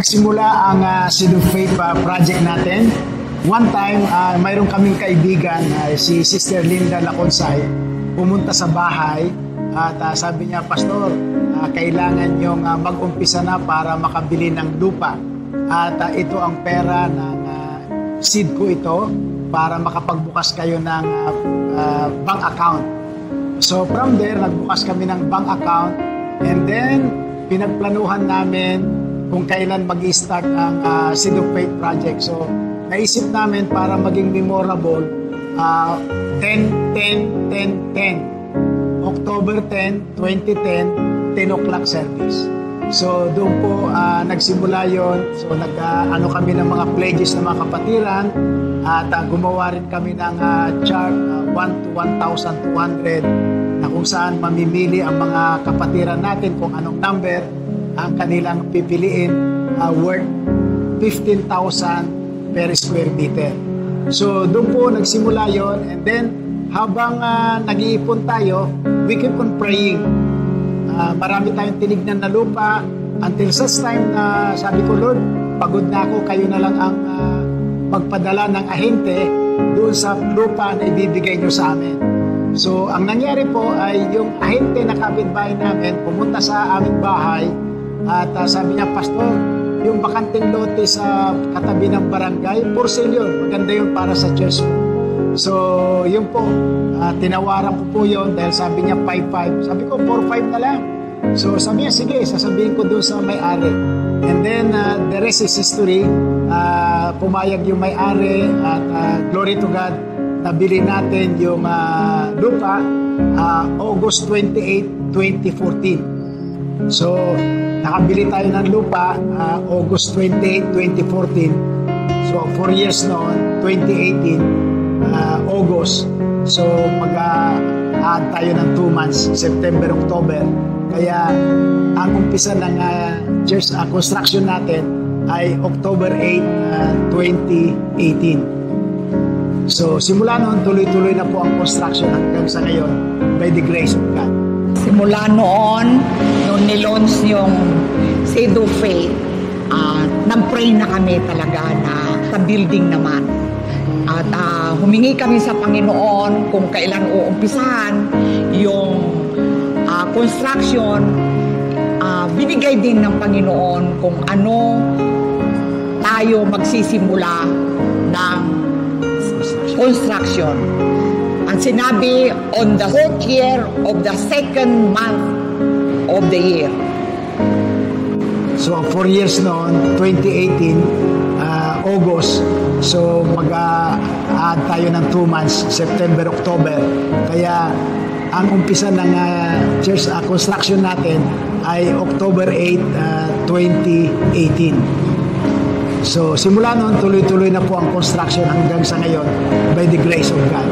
nagsimula ang Seed of Faith project natin. One time, mayroon kaming kaibigan, si Sister Linda Laconsay, pumunta sa bahay at sabi niya, Pastor, kailangan niyong mag-umpisa na para makabili ng lupa. At ito ang pera ng seed ko ito para makapagbukas kayo ng bank account. So from there, nagbukas kami ng bank account and then pinagplanuhan namin kung kailan mag-i-start ang Seed of Faith project. So naisip namin para maging memorable, 10-10-10-10. October 10, 2010, 10 o'clock service. So doon po nagsimula yon. So nag-ano kami ng mga pledges ng mga kapatiran at gumawa rin kami ng chart 1 to 1,200 na kung saan mamimili ang mga kapatiran natin kung anong number ang kanilang pipiliin worth 15,000 per square meter. So doon po nagsimula yon, and then habang nag-iipon tayo, we keep on praying. Marami tayong tinignan na lupa until such time na sabi ko, Lord, pagod na ako, kayo na lang ang magpadala ng ahente doon sa lupa na ibibigay nyo sa amin. So ang nangyari po ay yung ahente na kapitbahay namin pumunta sa aming bahay at sabi niya, Pastor, yung bakanting lote sa katabi ng barangay, for sale yun, maganda yun para sa church. So yun po, tinawaran ko po yun dahil sabi niya 5-5. Sabi ko 4-5 na lang. So sabi niya, sige, sasabihin ko doon sa may-ari. And then the rest is history. Pumayag yung may-ari at glory to God, nabili natin yung lupa August 28, 2014. So nakabili tayo ng lupa August 28, 2014. So 4 years noon, 2018 August. So mag-add tayo ng 2 months, September, October. Kaya ang umpisa ng church construction natin ay October 8, 2018. So simula noon, tuloy-tuloy na po ang construction hanggang sa ngayon by the grace of God. Simula noon, nung nilaunch yung Seed of Faith, nag-pray na kami talaga na sa building naman. At humingi kami sa Panginoon kung kailan uumpisahan yung construction. Binigay din ng Panginoon kung ano tayo magsisimula ng construction. Ang sinabi, on the 4th year of the 2nd month of the year. So 4 years noon, 2018, August. So mag-add tayo ng 2 months, September, October. Kaya ang umpisa ng church construction natin ay October 8, 2018. So simula noon, tuloy-tuloy na po ang construction hanggang sa ngayon by the grace of God.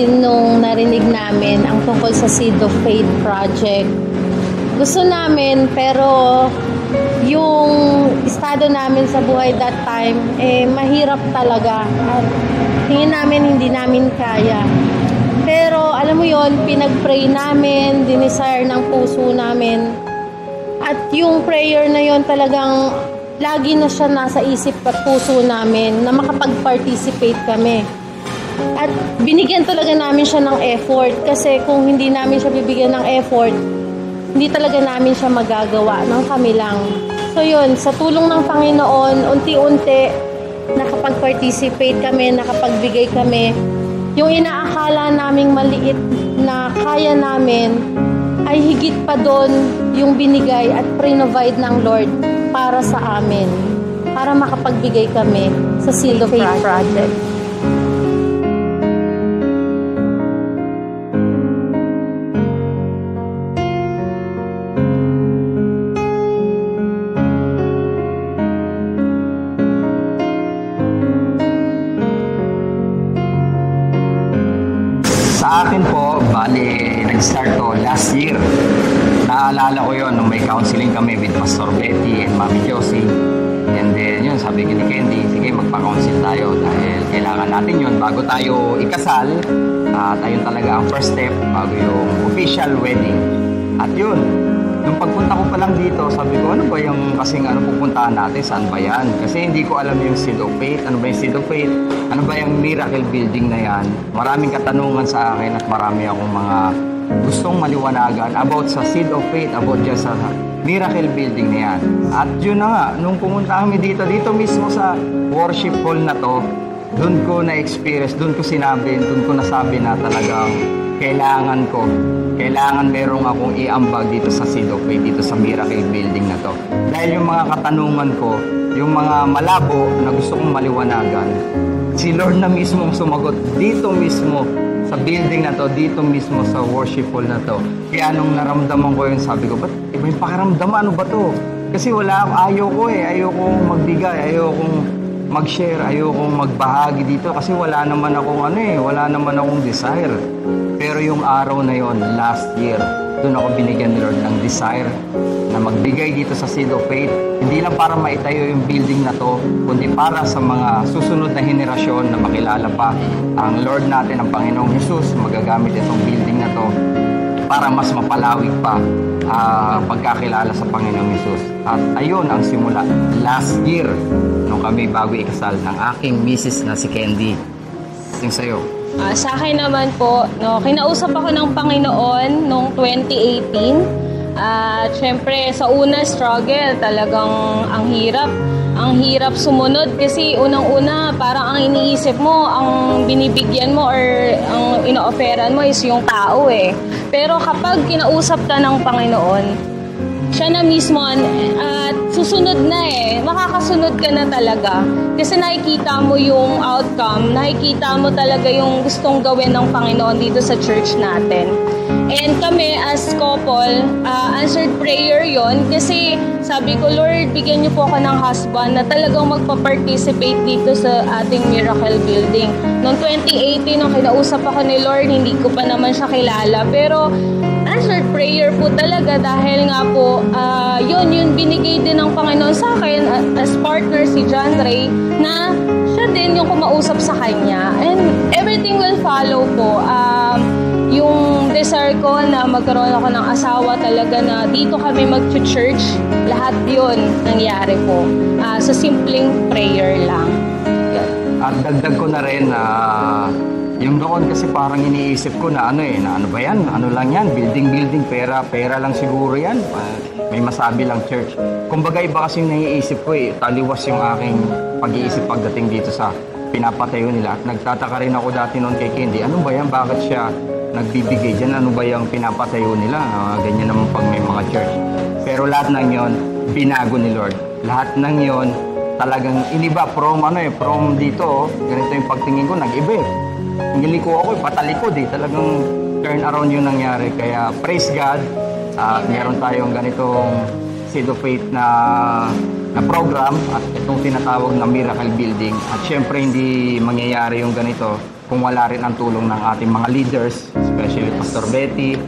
Nung narinig namin ang tungkol sa Seed of Faith project, gusto namin, pero yung estado namin sa buhay that time, mahirap talaga. At tingin namin hindi namin kaya. Pero alam mo yon, pinag-pray namin, dinesire ng puso namin. At yung prayer na yon talagang lagi na siya nasa isip at puso namin na makapag-participate kami. At binigyan talaga namin siya ng effort kasi kung hindi namin siya bibigyan ng effort, hindi talaga namin siya magagawa ng kami lang. So yun, sa tulong ng Panginoon, unti-unti nakapag-participate kami, nakapagbigay kami. Yung inaakala naming maliit na kaya namin ay higit pa doon yung binigay at provide ng Lord para sa amin, para makapagbigay kami sa Seed of Faith project. Sa akin po, bali, nag-start to last year. Naalala ko yon nung may counseling kami with Pastor Betty and Mami Josie. And then yun, sabi ni Candy, sige magpa-counsel tayo dahil kailangan natin yun bago tayo ikasal. At ayun talaga ang first step bago yung official wedding. At yun, nung pagpunta ko pa lang dito, sabi ko, ano ba yung kasing pupuntahan natin? Saan ba yan? Kasi hindi ko alam yung Seed of Faith. Ano ba yung Seed of Faith? Ano ba yung Miracle Building na yan? Maraming katanungan sa akin at marami akong mga gustong maliwanagan about sa Seed of Faith, about dyan sa Miracle Building na yan. At yun na nga, nung pumunta kami dito mismo sa worship hall na to, doon ko na-experience, doon ko nasabi na talagang kailangan merong akong iambag dito sa Seed of Faith, dito sa Miracle Building na to. Dahil yung mga katanungan ko, yung mga malabo na gusto kong maliwanagan, si Lord na mismo sumagot dito mismo sa building na to, dito mismo sa worship hall na to. Kaya nung naramdaman ko yun, sabi ko, ba't iba yung pakiramdaman? Ano ba to? Kasi ayaw kong magbigay, ayaw kong mag-share, ayaw kong magbahagi dito kasi wala naman akong desire. Pero yung araw na yon, last year, doon ako binigyan ni Lord ng desire na magbigay dito sa Seed of Faith. Hindi lang para maitayo yung building na to, kundi para sa mga susunod na henerasyon na makilala pa ang Lord natin, ang Panginoong Jesus. Magagamit itong building na to para mas mapalawig pa pagkakilala sa Panginoong Jesus. At ayun ang simula last year nung kami bago ikasal ng aking misis na si Candy. Yung sa'yo. Sa akin naman po, kinausap ako ng Panginoon noong 2018. At syempre, sa una struggle, talagang ang hirap sumunod kasi unang-una, parang ang iniisip mo, ang binibigyan mo or ang ino-offeran mo is yung tao eh. Pero kapag kinausap ka ng Panginoon, siya na mismo at susunod na makakasunod ka na talaga kasi nakikita mo yung outcome, nakikita mo talaga yung gustong gawin ng Panginoon dito sa church natin. And kami as couple, answered prayer yon kasi sabi ko, Lord, bigyan niyo po ako ng husband na talagang magpa-participate dito sa ating Miracle Building. Noong 2018, nung kinausap ako ni Lord, hindi ko pa naman siya kilala, pero answered prayer po talaga dahil nga po yun binigay din ng Panginoon sa akin as partner si John Ray na siya din yung kumausap sa kanya and everything will follow po. Yung desire ko na magkaroon ako ng asawa talaga na dito kami mag-church, lahat yun nangyari po sa simpleng prayer lang. At dagdag ko na rin yung doon kasi parang iniisip ko na ano ba yan? Ano lang yan? Building, pera lang siguro yan. May masabi lang church. Kumbaga iba kasi yung naiisip ko taliwas yung aking pag-iisip pagdating dito sa pinapatayo nila. At nagtataka rin ako dati noon kay Candy, ano ba yan? Bakit siya nagbibigay dyan? Ano ba yung pinapatayo nila? Ganyan naman pag may mga church. Pero lahat ng yon binago ni Lord. Lahat ng yon talagang iniba from dito, ganito yung pagtingin ko, nag-iba Niliko ako, patalikod talagang turn around yung nangyari. Kaya praise God at meron tayong ganitong Seed of Faith na program at itong tinatawag na Miracle Building. At syempre hindi mangyayari yung ganito kung wala rin ang tulong ng ating mga leaders, especially Pastor Betty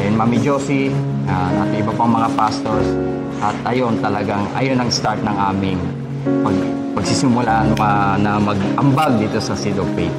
and Mami Josie at iba pang mga pastors. At ayun ang start ng aming pagsisimula na mag-ambag dito sa Seed of Faith.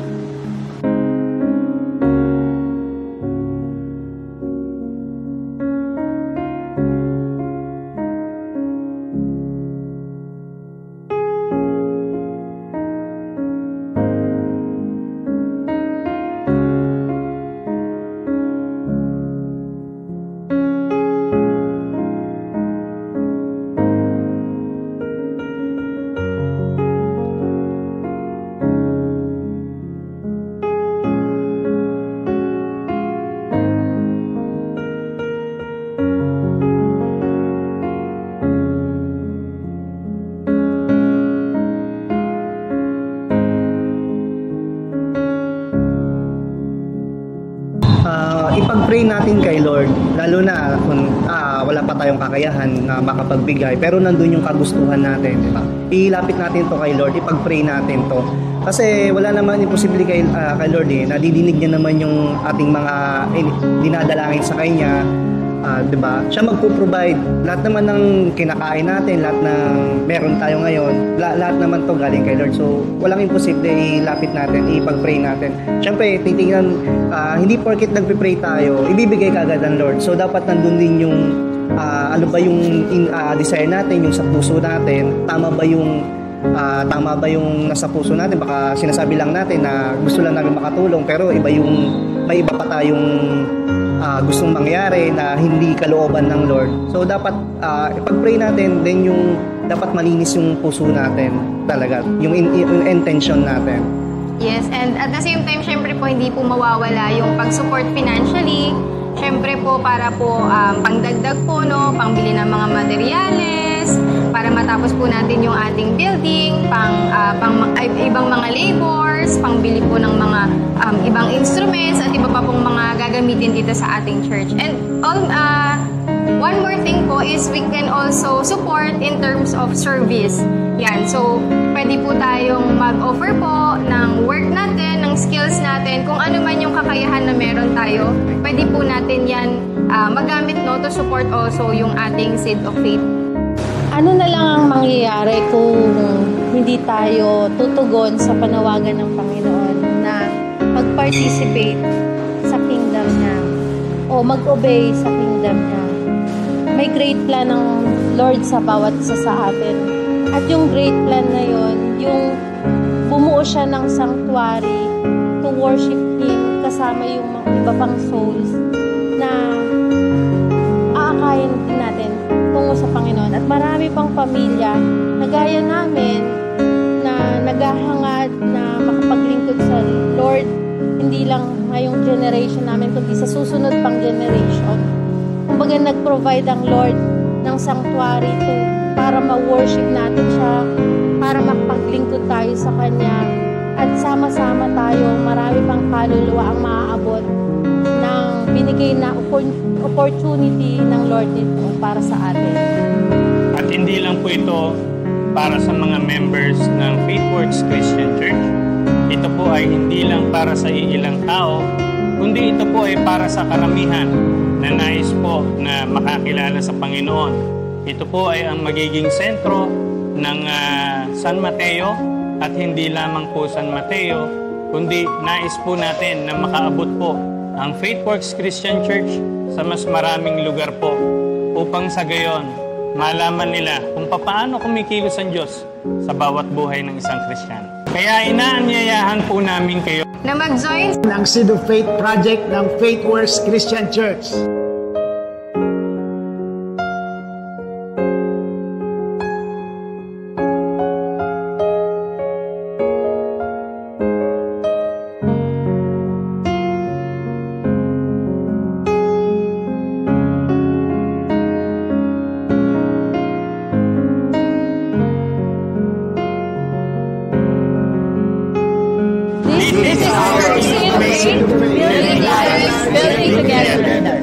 kakayahan na makapagbigay, pero nandun yung kagustuhan natin, di ba? Ilapit natin to kay Lord, ipag-pray natin to. Kasi wala naman imposible kay Lord nadidinig niya naman yung ating mga dinadalangin sa Kanya. Diba? Siya magpo-provide lahat naman ng kinakain natin, lahat ng meron tayo ngayon, lahat naman to galing kay Lord. So walang imposible, ilapit natin, ipag-pray natin. Siyempre titingnan, hindi porket nagpe-pray tayo ibibigay kaagad ng Lord. So dapat nandun din yung ano ba yung desire natin, yung sa puso natin, tama ba yung nasa puso natin. Baka sinasabi lang natin na gusto lang namin makatulong, pero may iba pa tayong gustong mangyari na hindi kalooban ng Lord. So dapat ipag-pray natin, then yung dapat malinis yung puso natin talaga, yung intention natin. Yes, and at the same time, syempre po hindi po mawawala yung pag-support financially. Syempre po para po pangdagdag po, no, pangbili ng mga materyales, para matapos po natin yung ating building, ibang mga labors, pangbili po ng mga ibang instruments at iba pa pong mga gagamitin dito sa ating church. And one more thing po is we can also support in terms of service. Yan, so pwede po tayong mag-offer po ng work natin, ng skills natin, kung ano man yung kakayahan na meron tayo, pwede po natin yan magamit, no, to support also yung ating Seed of Faith. Ano na lang ang mangyayari kung hindi tayo tutugon sa panawagan ng Panginoon na mag-participate sa kingdom niya o mag-obey sa kingdom niya? May great plan ng Lord sa bawat isa sa atin. At yung great plan na yon, yung bumuo siya ng sanctuary to worship Him kasama yung mga iba pang souls na aakayin din natin tungo sa Panginoon. At marami pang pamilya na gaya namin na naghahangad na makapaglingkod sa Lord, hindi lang ngayong generation namin, kundi sa susunod pang generation. Kumbaga nag-provide ang Lord ng sanctuary para ma-worship natin siya, para makapaglingkod tayo sa Kanya, at sama-sama tayo, marami pang kaluluwa ang maaabot ng binigay na opportunity ng Lord nito para sa atin. At hindi lang po ito para sa mga members ng Faithworks Christian Church. Ito po ay hindi lang para sa iilang tao, kundi ito po ay para sa karamihan na nais po na makakilala sa Panginoon. Ito po ay ang magiging sentro ng San Mateo, at hindi lamang po San Mateo, kundi nais po natin na makaabot po ang Faithworks Christian Church sa mas maraming lugar po, upang sa gayon malaman nila kung paano kumikilos ang Diyos sa bawat buhay ng isang Kristiyano. Kaya inaanyayahan po namin kayo na mag-join ng Seed of Faith Project ng Faithworks Christian Church. This is our Seed of Faith, building lives, building together.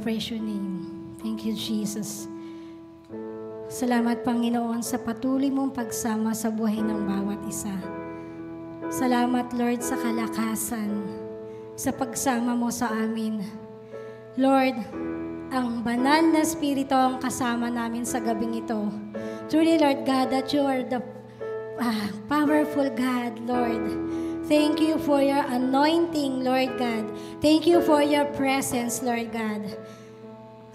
praise your name. Thank you, Jesus. Salamat, Panginoon, sa patuloy mong pagsama sa buhay ng bawat isa. Salamat, Lord, sa kalakasan, sa pagsama mo sa amin. Lord, ang banal na Espiritu ang kasama namin sa gabing ito. Truly, Lord God, that you are the powerful God, Lord. Thank you for your anointing, Lord God. Thank you for your presence, Lord God.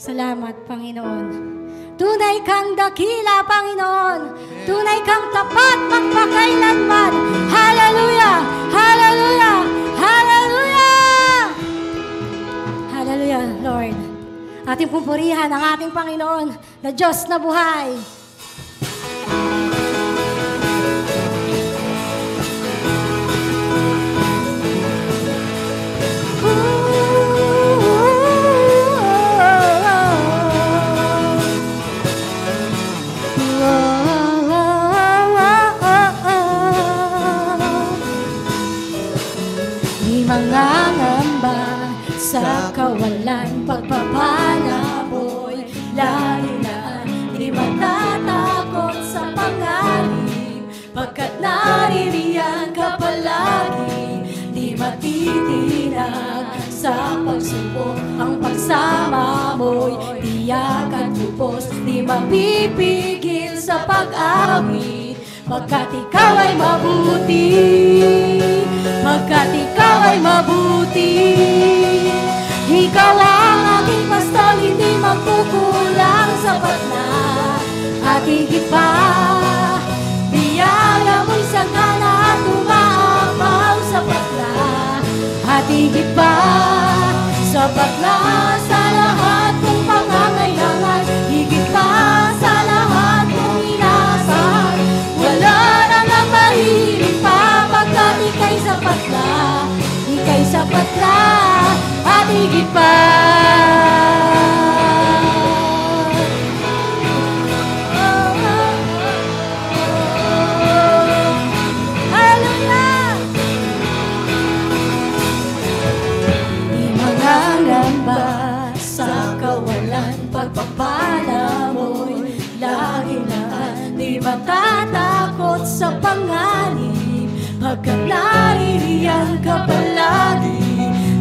Salamat, Panginoon. Tunay kang dakila, Panginoon. Tunay kang tapat magpakailanman. Hallelujah! Hallelujah! Hallelujah! Hallelujah, Lord. Ating pumpurihan ang ating Panginoon na Diyos na buhay. Mangangamba sa kawalan, pagpapala mo'y larinaan. Di matatakot sa panganib, pagkat naririyan ka palagi. Di matitinag sa pagsubok, ang pagsama mo'y tiyak at lubos. Di mapipigil sa pag-awit, pagkat ikaw ay mabuti. Pagkat ikaw ay mabuti. Ikaw ang aking pastol, hindi magkukulang, sapat na at higit pa. Biyaya mo'y sagana at umaapaw, sapat na at higit pa. Sapat na sa lahat kong pangangailangan, higit pa sa lahat kong inaasahan. Wala nang ang mahiling pa, pagkat ika'y sapat na, ika'y sapat na at higit pa. Hallelujah! Di mangangamba sa kawalan, pagpapala mo'y lahinaan. Di matatakot sa panganib, pagkat naririyan ka palagi.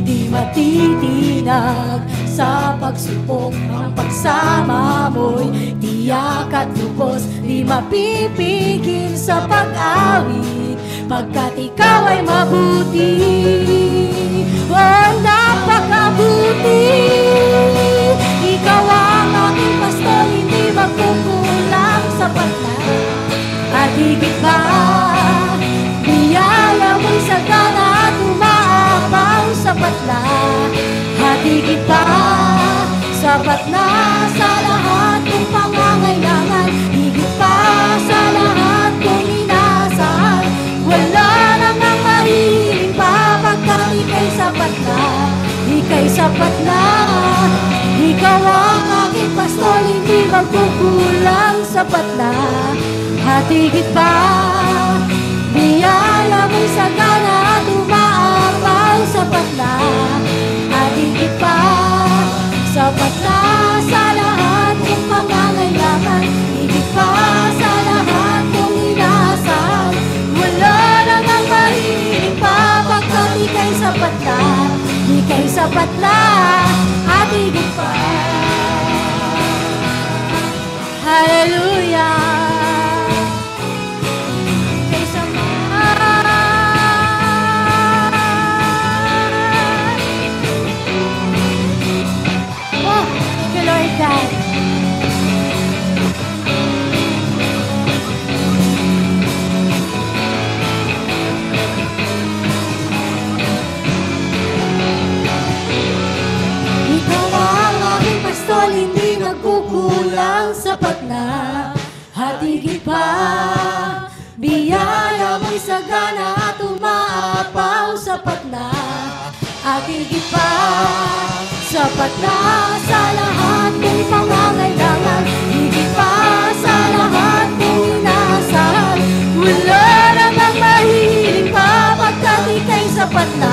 Di matitinag sa pagsubok, ang pagsama mo'y tiyak at lubos. Di mapipigil sa pag-awit, pagkat ikaw ay mabuti. Oh, napakabuti. Ikaw ang aking pastol, hindi magkukulang, sapat na at higit pa. Biyaya mo'y sagana at umaapaw, sapat na at higit pa. Sapat na sa lahat kong pangangailangan, higit pa sa lahat kong inaasahan. Wala nang ang mahiling pa, pagkat ika'y sapat na, ika'y sapat na. Ikaw ang aking pastol, hindi magkukulang, sapat na at higit pa. Biyaya mo'y sagana at umaapaw, sapat na at higit pa. Sapat na sa lahat kong pangangailangan, higit pa sa lahat kong inaasahan. Wala nang ang mahiling pa, pagkat ika'y sapat na, ika'y sapat na at higit pa. Hallelujah! God. Ikaw ang aking pastol, hindi nagkukulang, sapat na at higit pa. Biyaya mo'y sagana at umaapaw, sapat na at higit pa. Sapat na sa lahat kong pangangailangan, higit pa sa lahat kong inaasahan. Wala nang ang mahiling pa, pagkat ika'y sapat na,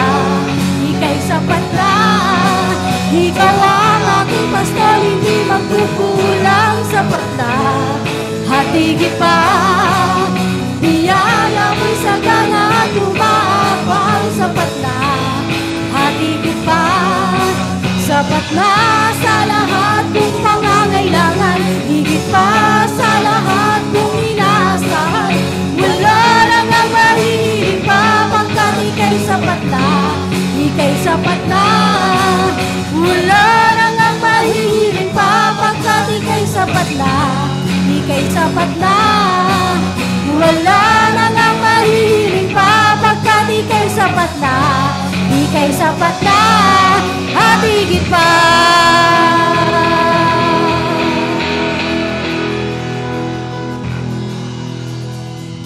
ika'y sapat na. Ikaw ang aking higit pa. Biyaya mo'y sagang at umabang, sapat na at higit pa. Sapat na sa lahat kong pangangailangan, higit pa sa lahat kong inaasahan. Wala lang ang mahihiling pa, pagkat ika'y sapat na, ika'y sapat na. Wala lang ang mahihiling pa, pagkat ika'y sapat na, ika'y sapat na. Wala lang ang mahihiling pa, pagkat ika'y sapat na, ika'y sapat na at higit pa.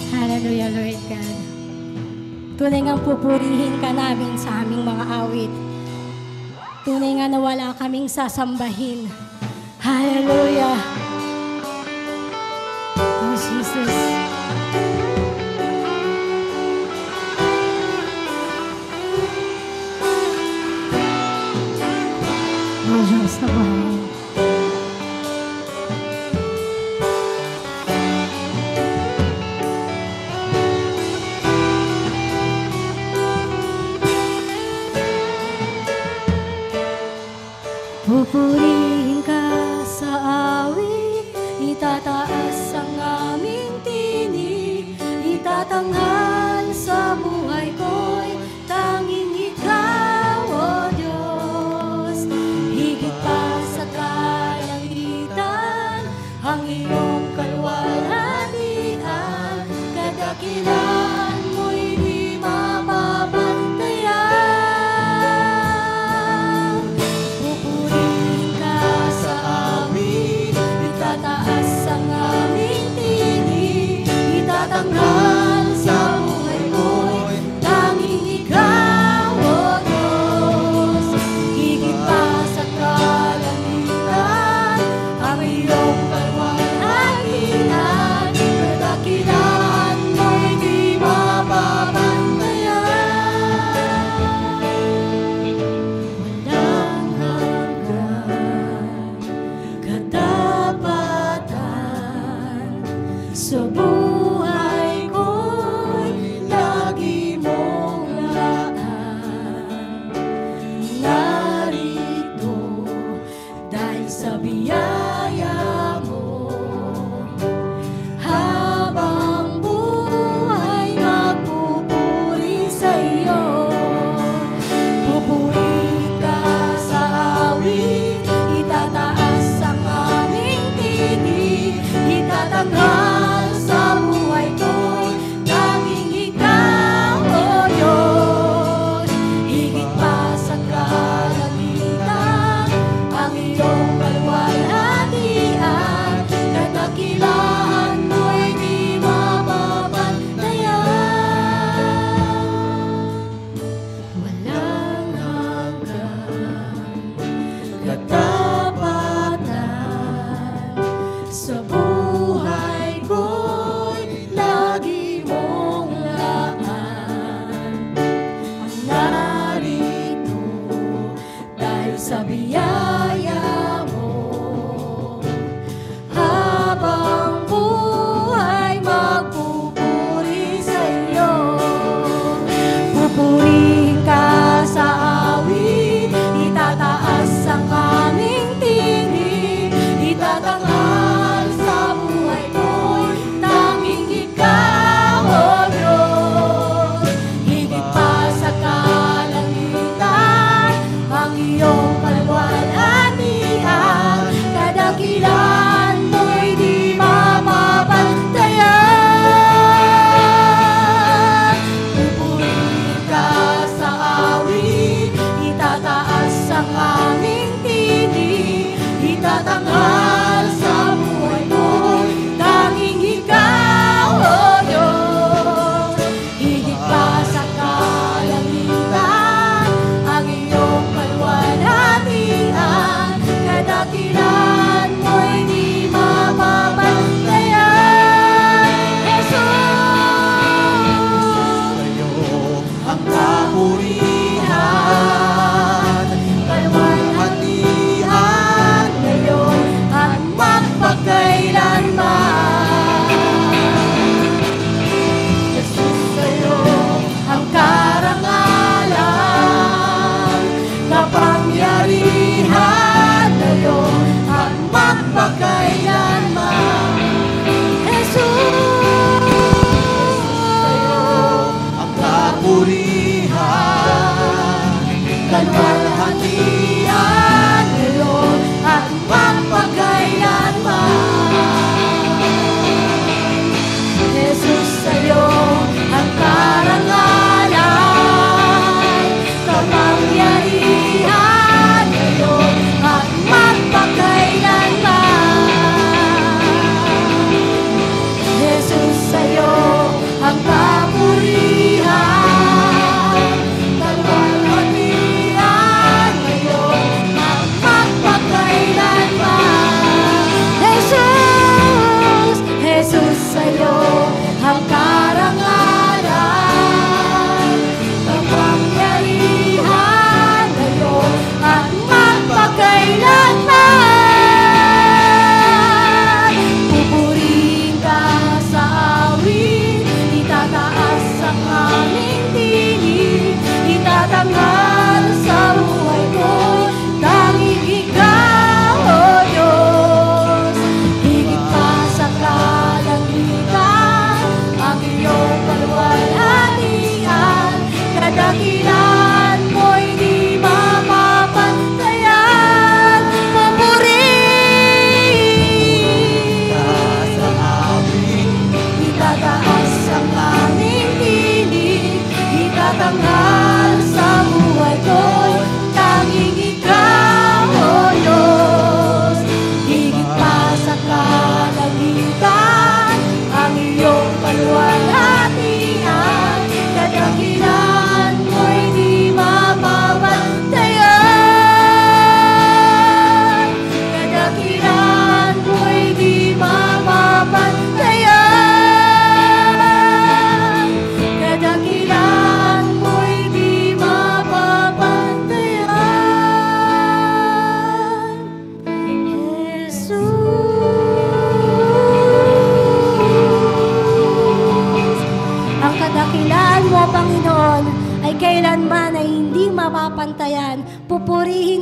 Hallelujah, Lord God. Tunay ngang pupurihin ka namin sa aming mga awit. Tunay nga na wala kaming sasambahin. Hallelujah. Oh, Jesus. Oh, Diyos na buhay. Pupurihin ka sa awit, itataas ang aming tinig, itatanghal sa buhay ko'y tanging ikaw, O Diyos. Higit pa sa kalangitan, ang iyong kalwalhatian, kadakilaan mo'y di mapapantayan. Pupurihin ka sa awit, itataas ang aming tinig, itatanghal sa buhay ko'y tanging ikaw, O Diyos. Higit pa sa kalangitan, ang iyong kalwalhatian, kadakilaan mo'y di mapapantayan. Walang hanggan katapatan, sa buhay ko'y lagi mong laan. Narito dahil sa biyaya mo, habang buhay magpupuri sa iyo. Pupuri ka sa awit, itataas ang aming tinig, itatanghal sa buhay ko'y tanging ikaw, O Diyos. Higit pa sa kalangitan, ang iyong kalwalhatian, kadakilaan mo'y di mapapantayan. Walang hanggan katapatan, sa buhay ko'y lagi mong laan. Ang narito dahil sa biyaya mo, habang buhay magpupuri sa iyo. Pupurihin ka sa awit, itataas ang aming tinig, itatanghal sa buhay ko'y tanging ikaw, O Diyos. Higit pa sa kalangitan, ang iyong kalwalhatian,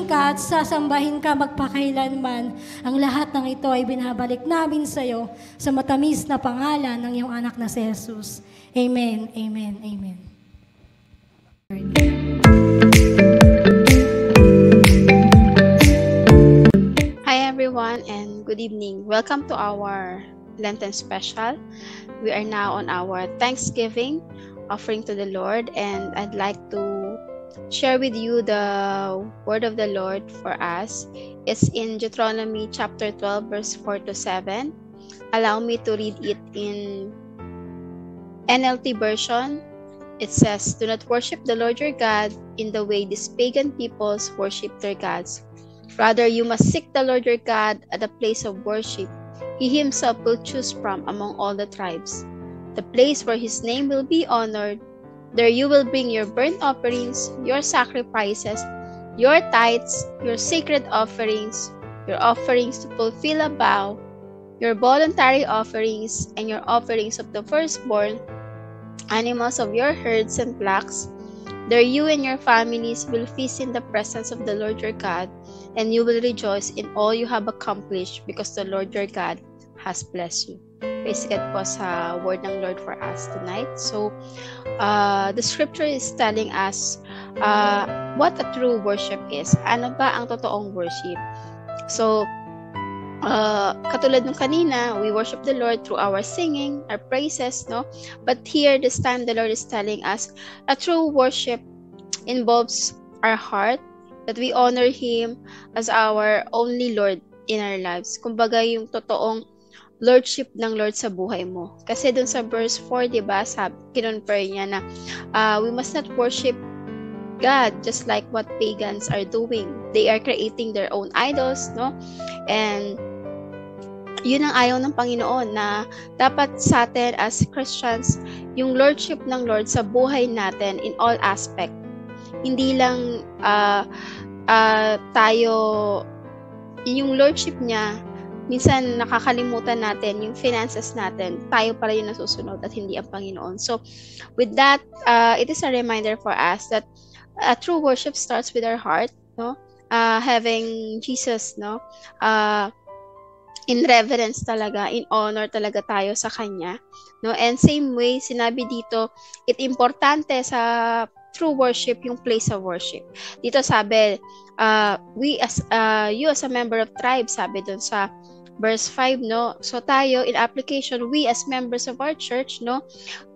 ka at sasambahin ka magpakailanman. Ang lahat ng ito ay binabalik namin sa iyo sa matamis na pangalan ng iyong anak na si Jesus. Amen, amen, amen. Hi everyone and good evening. Welcome to our Lenten special. We are now on our Thanksgiving offering to the Lord, and I'd like to share with you the word of the Lord for us. It's in Deuteronomy chapter 12 verse 4 to 7. Allow me to read it in NLT version. It says, "Do not worship the Lord your God in the way these pagan peoples worship their gods. Rather, you must seek the Lord your God at the place of worship He himself will choose from among all the tribes, the place where His name will be honored. There you will bring your burnt offerings, your sacrifices, your tithes, your sacred offerings, your offerings to fulfill a vow, your voluntary offerings, and your offerings of the firstborn animals of your herds and flocks. There you and your families will feast in the presence of the Lord your God, and you will rejoice in all you have accomplished because the Lord your God has blessed you." Praise God po sa word ng Lord for us tonight. So, the scripture is telling us what a true worship is. Ano ba ang totoong worship? So, katulad nung kanina, we worship the Lord through our singing, our praises, no? But here, this time, the Lord is telling us a true worship involves our heart, that we honor Him as our only Lord in our lives. Kumbaga, yung totoong Lordship ng Lord sa buhay mo. Kasi dun sa verse 4, diba, kinonfer niya na we must not worship God just like what pagans are doing. They are creating their own idols, no? And yun ang ayaw ng Panginoon, na dapat sa atin as Christians, yung Lordship ng Lord sa buhay natin in all aspect. Hindi lang tayo, yung Lordship niya, minsan nakakalimutan natin yung finances natin, tayo pala yung nasusunod at hindi ang Panginoon. So, with that, it is a reminder for us that true worship starts with our heart, no? Having Jesus, no? In reverence talaga, in honor talaga tayo sa Kanya, no? And same way, sinabi dito, importante sa true worship yung place of worship. Dito sabi, you as a member of tribe, sabi dun sa verse 5, no? So tayo, in application, we as members of our church, no?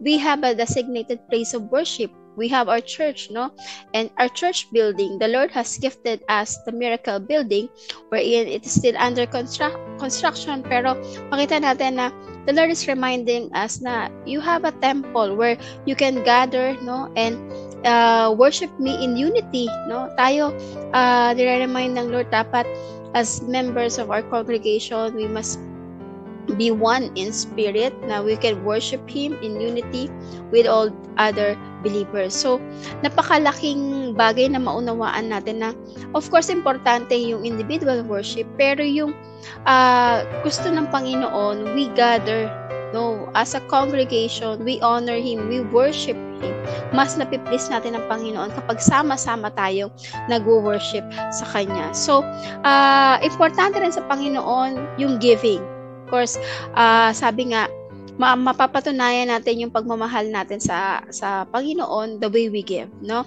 We have a designated place of worship. We have our church, no? And our church building, the Lord has gifted us the miracle building, wherein it is still under construction, pero makita natin na the Lord is reminding us na you have a temple where you can gather, no? And worship me in unity, no? Tayo, nire-remind ng Lord, dapat as members of our congregation, we must be one in spirit, na we can worship Him in unity with all other believers. So, napakalaking bagay na maunawaan natin na, of course, importante yung individual worship, pero yung gusto ng Panginoon, we gather, no, as a congregation, we honor Him, we worship Him. Mas napiplease natin ang Panginoon kapag sama-sama tayong nag-worship sa Kanya. So, importante rin sa Panginoon yung giving. Of course, sabi nga, mapapatunayan natin yung pagmamahal natin sa Panginoon the way we give, no?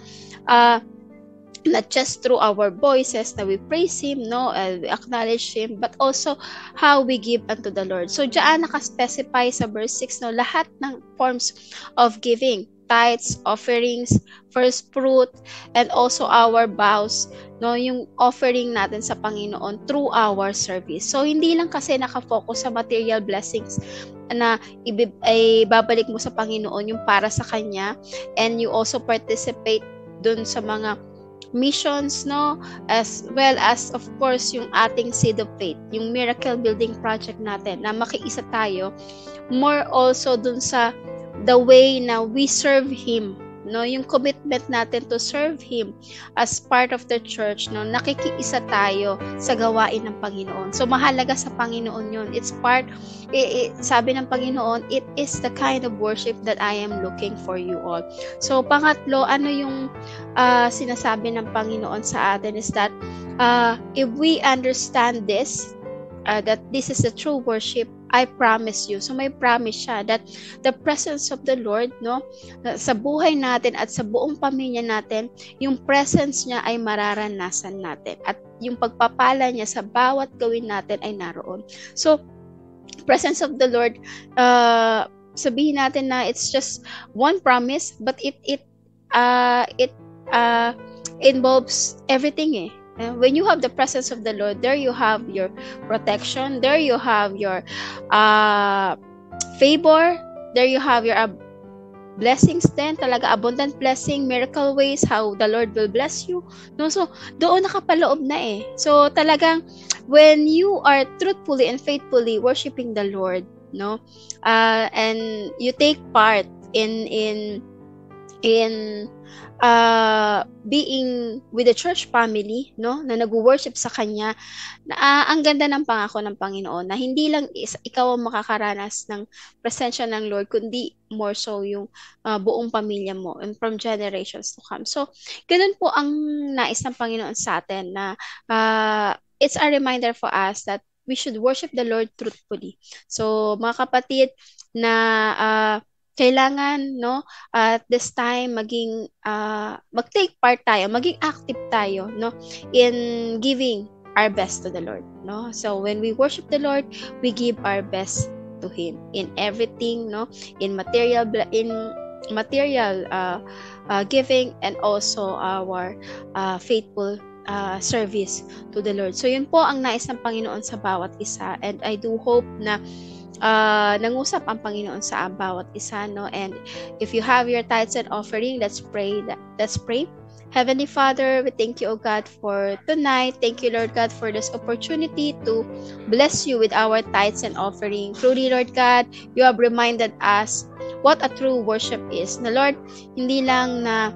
Not just through our voices na we praise Him, no, we acknowledge Him, but also how we give unto the Lord. So, diyan naka-specify sa verse 6, no, lahat ng forms of giving, tithes, offerings, first fruit, and also our vows, no, yung offering natin sa Panginoon through our service. So, hindi lang kasi nakafocus sa material blessings na ibabalik mo sa Panginoon yung para sa Kanya, and you also participate dun sa mga missions, no, as well as of course yung ating Seed of Faith, yung miracle building project natin, na makiisa tayo more also dun sa the way na we serve Him, no, yung commitment natin to serve Him as part of the church, no, nakikiisa tayo sa gawain ng Panginoon. So mahalaga sa Panginoon yun. It's part, sabi ng Panginoon, it is the kind of worship that I am looking for you all. So pangatlo, ano yung sinasabi ng Panginoon sa atin is that if we understand this, that this is the true worship, I promise you. So may promise siya that the presence of the Lord, no, sa buhay natin at sa buong pamilya natin, yung presence niya ay mararanasan natin. At yung pagpapala niya sa bawat gawin natin ay naroon. So, presence of the Lord, sabihin natin na it's just one promise, but it involves everything, eh. When you have the presence of the Lord, there you have your protection, there you have your favor, there you have your blessings din, talaga abundant blessing, miracle ways, how the Lord will bless you. No? So, doon nakapaloob na eh. So, talagang when you are truthfully and faithfully worshiping the Lord, no, and you take part in being with the church family, no, na nag-worship sa Kanya, na ang ganda ng pangako ng Panginoon na hindi lang ikaw ang makakaranas ng presensya ng Lord, kundi more so yung buong pamilya mo and from generations to come. So, ganun po ang nais ng Panginoon sa atin na it's a reminder for us that we should worship the Lord truthfully. So, mga kapatid, na kailangan, no, at this time mag-take part tayo, maging active tayo, no, in giving our best to the Lord, no. So when we worship the Lord, we give our best to Him in everything, no, in material giving, and also our faithful service to the Lord. So yun po ang nais ng Panginoon sa bawat isa, and I do hope na nangusap ang Panginoon sa bawat isa, no? And if you have your tithes and offering, let's pray. Heavenly Father, we thank you, O God, for tonight. Thank you, Lord God, for this opportunity to bless you with our tithes and offering. Truly, Lord God, you have reminded us what a true worship is. Na Lord, hindi lang na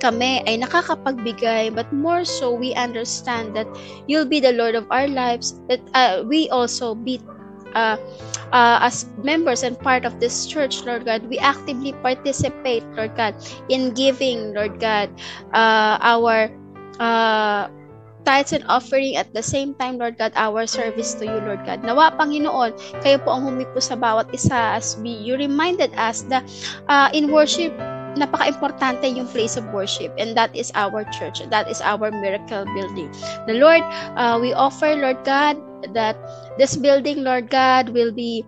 kami ay nakakapagbigay, but more so we understand that you'll be the Lord of our lives, that we also be as members and part of this church, Lord God, we actively participate, Lord God, in giving, Lord God, our tithes and offering, at the same time, Lord God, our service to you, Lord God. Nawa, Panginoon, kayo po ang humipo sa bawat isa, as you reminded us that in worship, napaka-importante yung place of worship, and that is our church, that is our miracle building. The Lord, we offer, Lord God, that this building, Lord God, will be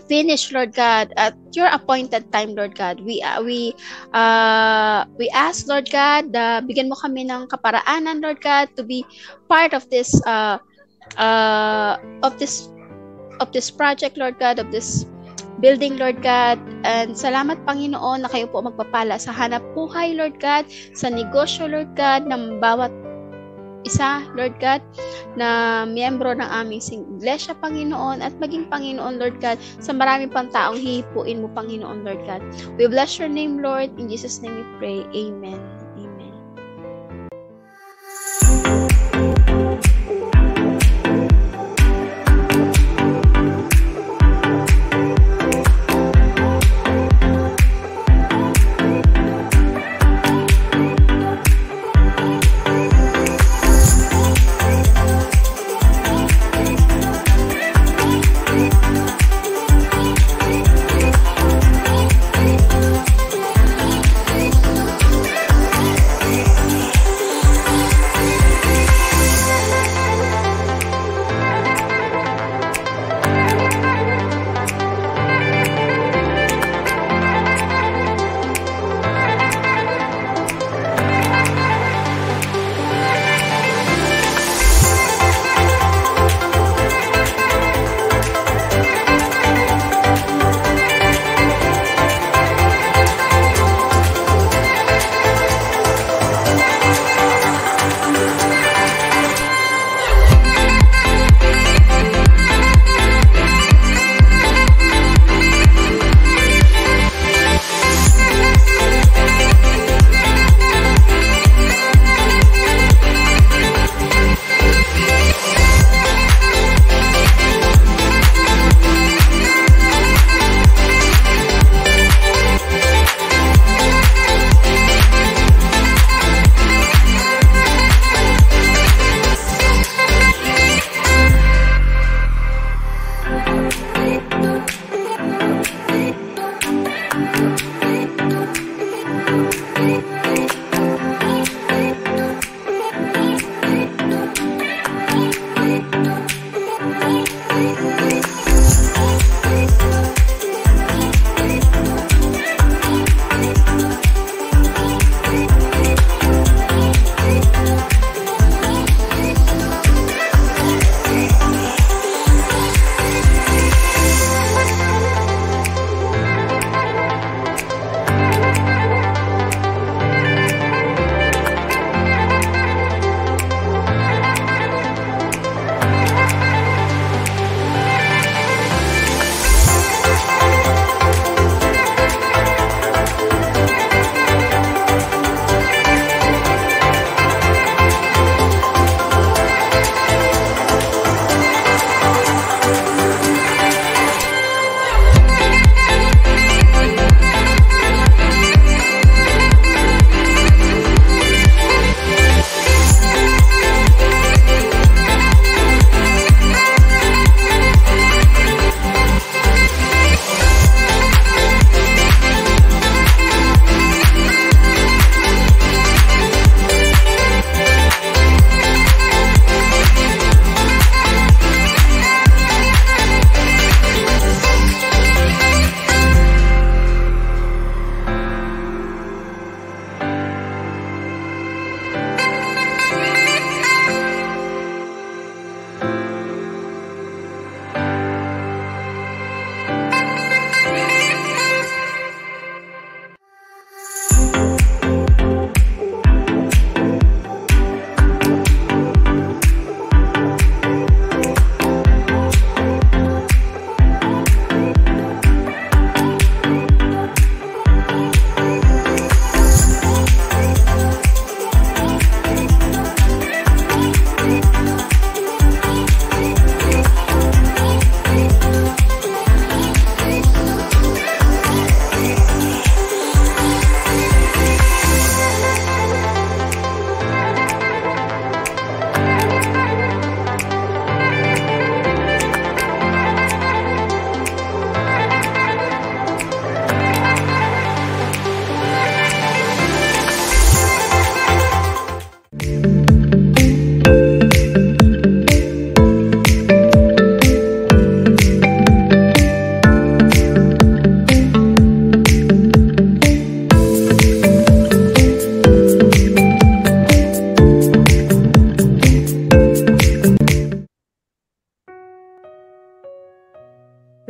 finished, Lord God, at your appointed time, Lord God. We ask, Lord God, bigyan mo kami ng kaparaanan, Lord God, to be part of this project, Lord God, of this building, Lord God. And salamat, Panginoon, na kayo po magpapala sa hanap buhay, Lord God, sa negosyo, Lord God, ng bawat isa, Lord God, na miyembro ng aming iglesia, Panginoon, at maging, Panginoon, Lord God, sa marami pang taong hihipuin mo, Panginoon, Lord God. We bless your name, Lord. In Jesus' name we pray. Amen. Amen.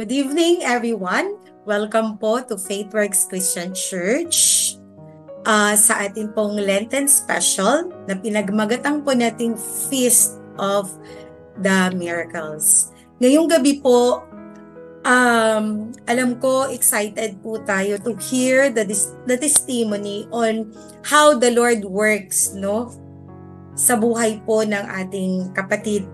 Good evening, everyone. Welcome po to Faithworks Christian Church sa ating pong Lenten special na pinagmagatang po nating Feast of the Miracles. Ngayong gabi po, alam ko excited po tayo to hear the testimony on how the Lord works, no, sa buhay po ng ating kapatid.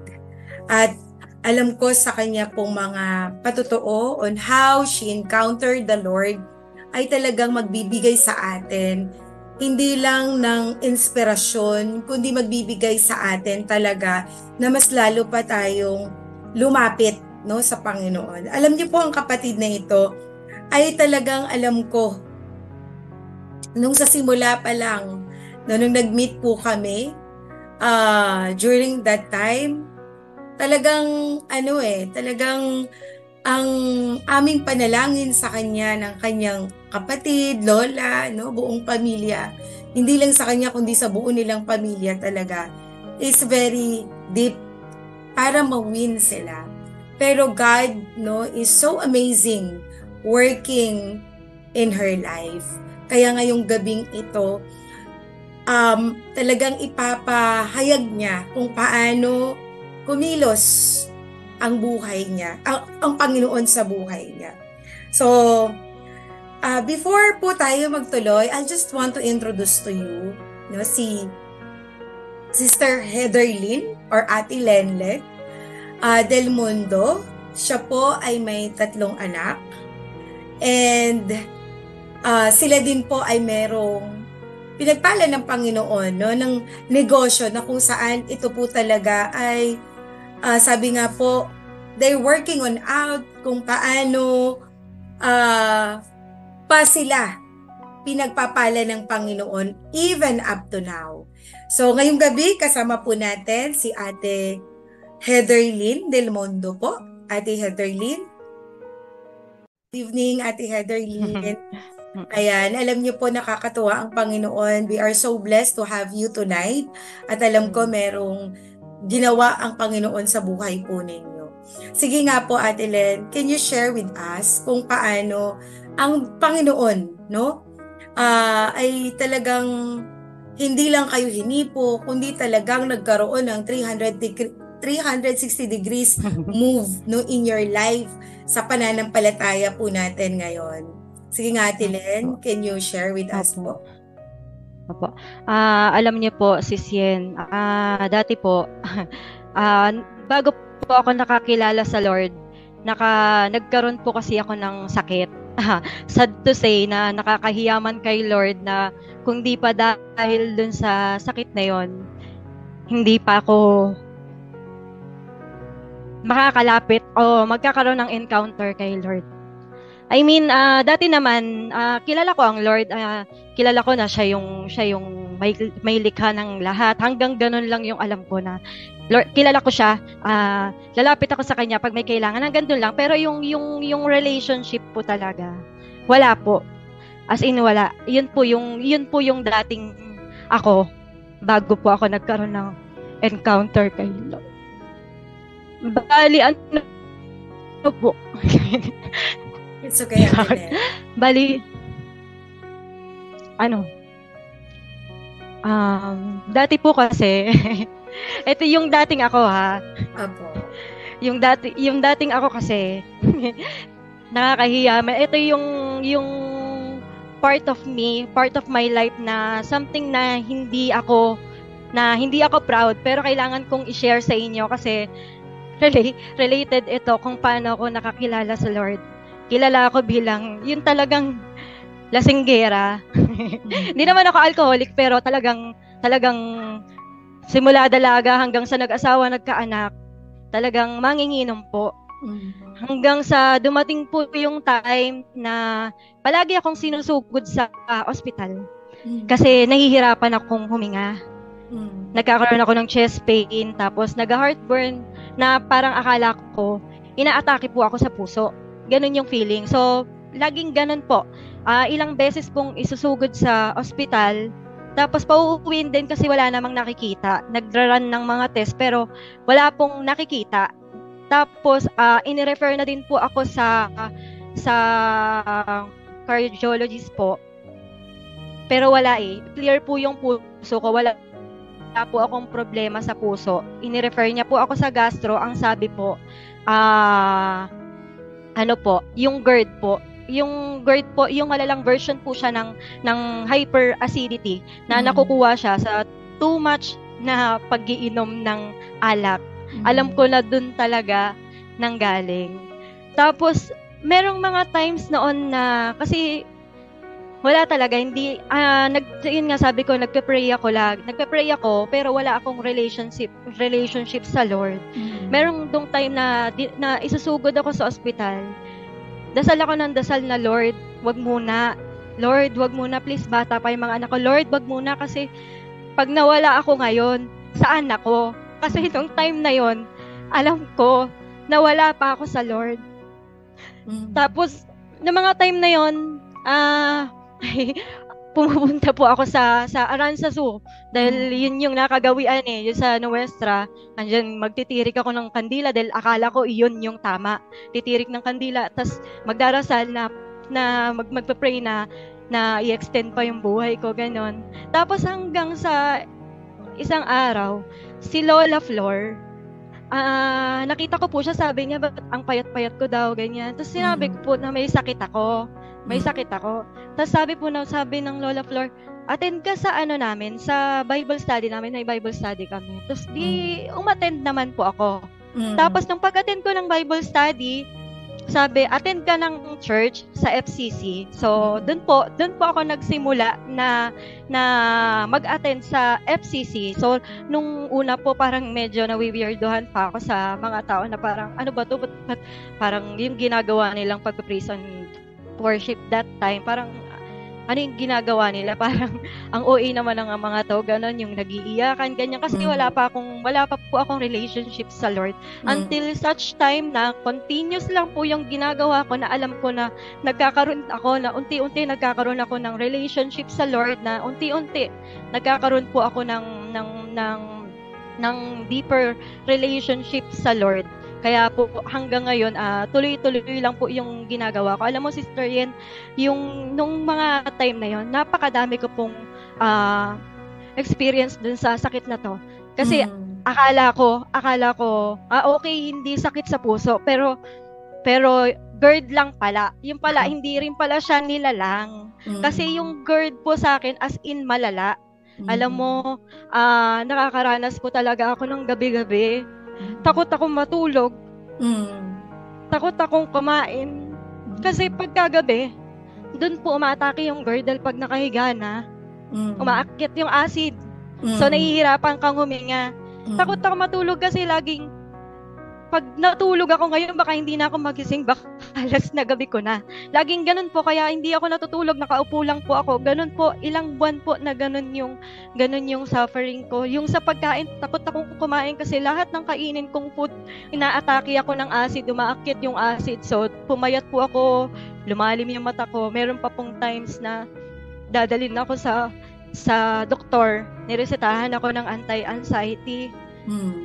At alam ko sa kanya pong mga patotoo on how she encountered the Lord ay talagang magbibigay sa atin hindi lang ng inspirasyon, kundi magbibigay sa atin talaga na mas lalo pa tayong lumapit, no, sa Panginoon. Alam niyo po, ang kapatid na ito ay talagang alam ko nung sa simula pa lang, no, nung nag-meet po kami during that time, talagang talagang ang aming panalangin sa kanya ng kanyang kapatid, lola, no, buong pamilya, hindi lang sa kanya kundi sa buo nilang pamilya talaga, is very deep para ma-win sila. Pero God, no, is so amazing working in her life. Kaya ngayong gabing ito, talagang ipapahayag niya kung paano kumilos ang buhay niya, ang Panginoon sa buhay niya. So, before po tayo magtuloy, I just want to introduce to you, no, si Sister Heatherlyn or Ate Lenlet Del Mundo. Siya po ay may 3 anak. And sila din po ay merong pinagpala ng Panginoon, no, ng negosyo na kung saan ito po talaga ay sabi nga po, they're working on out kung paano pa sila pinagpapala ng Panginoon even up to now. So ngayong gabi kasama po natin si Ate Heatherlyn Del Mundo po. Ate Heatherlyn. Good evening, Ate Heatherlyn. Ayan, alam niyo po, nakakatuwa ang Panginoon. We are so blessed to have you tonight. At alam ko merong ginawa ang Panginoon sa buhay po ninyo. Sige nga po, Ate Len, can you share with us kung paano ang Panginoon, no, ay talagang hindi lang kayo hinipo, kundi talagang nagkaroon ng 360 degrees move, no, in your life sa pananampalataya po natin ngayon. Sige nga, Ate Len, can you share with us po? Opo. Alam niyo po, Sis Yen, dati po, bago po ako nakakilala sa Lord, nagkaroon po kasi ako ng sakit. Sad to say na nakakahiyaman kay Lord na kung di pa dahil dun sa sakit na yon, hindi pa ako makakalapit o magkakaroon ng encounter kay Lord. I mean, dati naman, kilala ko ang Lord, kilala ko na siya yung may likha ng lahat. Hanggang ganun lang yung alam ko na, Lord, kilala ko siya, lalapit ako sa Kanya pag may kailangan, hanggang doon lang. Pero yung relationship po talaga, wala po. As in, wala. Yun po yung dating ako, bago po ako nagkaroon ng encounter kay Lord. Bali, ano po? It's okay, Bali, dati po kasi, ito yung dating ako, ha? Apo. Yung dating ako kasi, nakakahiya. Ito yung part of me, part of my life na something na hindi ako proud, pero kailangan kong i-share sa inyo kasi related ito kung paano ako nakakilala sa Lord. Kilala ako bilang yun talagang lasinggera. Hindi naman ako alcoholic, pero talagang simula dalaga hanggang sa nag-asawa, nagkaanak, talagang manginginom po. Hanggang sa dumating po yung time na palagi akong sinusugod sa ospital. Kasi nahihirapan akong huminga. Nagkakaroon ako ng chest pain, tapos nag-heartburn na parang akala ko inaatake po ako sa puso. Ganun yung feeling. So, laging ganun po. Ilang beses pong isusugod sa ospital, tapos pauuwiin din kasi wala namang nakikita. Nagra-run ng mga test pero wala pong nakikita. Tapos ini-refer na din po ako sa cardiologist po. Pero wala clear po yung puso ko, wala po akong problema sa puso. Ini-refer niya po ako sa gastro. Ang sabi po, yung GERD po. Yung GERD po, yung malalang version po siya ng hyperacidity na nakukuha siya sa too much na pag-iinom ng alak. Alam ko na dun talaga nanggaling. Tapos, merong mga times noon na, kasi wala talaga, hindi, yun nga sabi ko, nagpe-pray ako, pero wala akong relationship sa Lord. Merong dong time na isusugod ako sa ospital. Dasal ako ng dasal na, Lord, wag muna. Lord, wag muna, please, bata pa yung mga anak ko. Lord, wag muna kasi pag nawala ako ngayon, saan ako? Kasi itong time na yon, alam ko, nawala pa ako sa Lord. Tapos, na mga time na yon, pumupunta po ako sa Aranzazu dahil yun yung nakagawian yun sa Nuestra. Andyan magtitirik ako ng kandila dahil akala ko iyon yung tama. Titirik ng kandila, tas magdarasal na magpa-pray na i-extend pa yung buhay ko, ganon. Tapos hanggang sa isang araw, si Lola Flor, nakita ko po siya, sabi niya, ang payat-payat ko daw, ganyan. Tapos sinabi ko po na may sakit ako. Tapos sabi ng Lola Flor, attend ka sa sa Bible study namin, may Bible study kami. Tapos umattend naman po ako. Tapos nung pag-attend ko ng Bible study, sabi, attend ka ng church sa FCC. So, dun po ako nagsimula na mag-attend sa FCC. So, nung una po parang medyo nawi-weirdohan pa ako sa mga tao na parang, ano ba to? But parang yung ginagawa nilang pag-prison worship that time, parang ano yung ginagawa nila? Parang ang OA naman ng mga tao, ganon, yung nag-iiyakan, ganyan. Kasi wala pa po akong relationship sa Lord. Until such time na continuous lang po yung ginagawa ko, na alam ko na unti-unti nagkakaroon ako ng relationship sa Lord, na unti-unti nagkakaroon po ako ng deeper relationship sa Lord. Kaya po hanggang ngayon, tuloy-tuloy lang po yung ginagawa ko. Alam mo, Sister Yen, nung mga time na yon, napakadami ko pong experience dun sa sakit na to. Kasi akala ko, okay, hindi sakit sa puso, pero GERD lang pala. Yung pala, hindi rin pala siya nilalang. Kasi yung GERD po sa akin, as in malala. Alam mo, nakakaranas po talaga ako ng gabi-gabi. Takot akong matulog. Takot akong kumain. Kasi pagkagabi, dun po umatake yung GERD dahil pag nakahiga na, umaakyat yung acid. So, nahihirapan kang huminga. Takot ako matulog kasi laging, pag natulog ako ngayon, baka hindi na ako magising, baka alas na gabi ko na. Laging ganun po, kaya hindi ako natutulog, nakaupo lang po ako. Ganun po, ilang buwan po na ganun yung suffering ko. Yung sa pagkain, takot akong kumain kasi lahat ng kainin kong food, inaatake ako ng acid, umaakyat yung acid. So, pumayat po ako, lumalim yung mata ko. Meron pa pong times na dadalhin ako sa doktor, niresetahan ako ng anti-anxiety.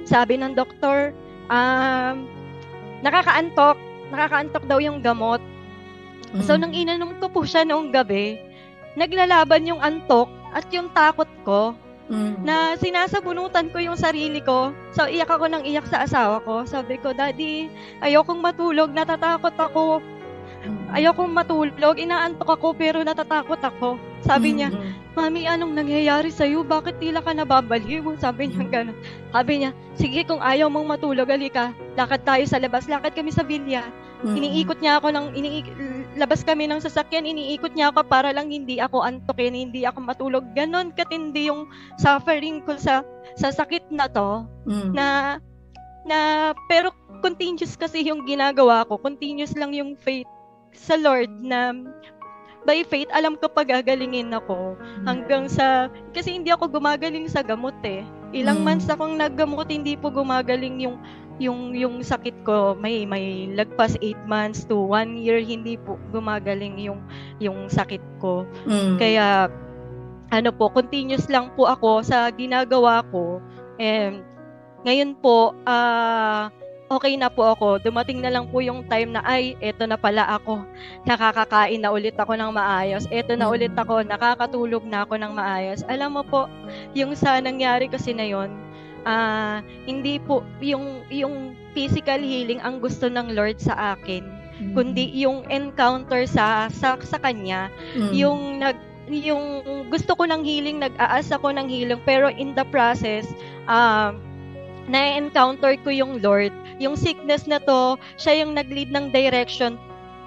Sabi ng doktor, nakakaantok daw yung gamot. So, nang inanom ko po siya noong gabi, naglalaban yung antok at yung takot ko, na sinasabunutan ko yung sarili ko. So, iyak ako ng iyak sa asawa ko. Sabi ko, Daddy, ayokong matulog, natatakot ako. Ayokong matulog, inaantok ako pero natatakot ako. Sabi niya, Mami, anong nangyayari sa'yo? Bakit tila ka nababaliw? Sabi niya gano'n. Sabi niya, sige, kung ayaw mong matulog, halika. Lakad tayo sa labas. Lakad kami sa Villa. Iniikot niya ako labas kami ng sasakyan, iniikot niya ako para lang hindi ako antokin, hindi ako matulog. Ganon katindi yung suffering ko sa sakit na to. Pero continuous kasi yung ginagawa ko. Continuous lang yung faith sa Lord na by faith, alam ko pagagalingin ako hanggang kasi hindi ako gumagaling sa gamot Ilang months akong naggamot, hindi po gumagaling yung sakit ko. May lagpas 8 months to 1 year, hindi po gumagaling yung sakit ko. Kaya, continuous lang po ako sa ginagawa ko. Ngayon po, okay na po ako. Dumating na lang po yung time na, ay, eto na pala ako. Nakakakain na ulit ako ng maayos. Eto na ulit ako. Nakakatulog na ako ng maayos. Alam mo po, yung sa nangyari kasi na yun, hindi po yung physical healing ang gusto ng Lord sa akin, kundi yung encounter sa kanya, yung gusto ko ng healing, nag-aasa ko ng healing, pero in the process, na-encounter ko yung Lord. Yung sickness na to, siya yung nag-lead ng direction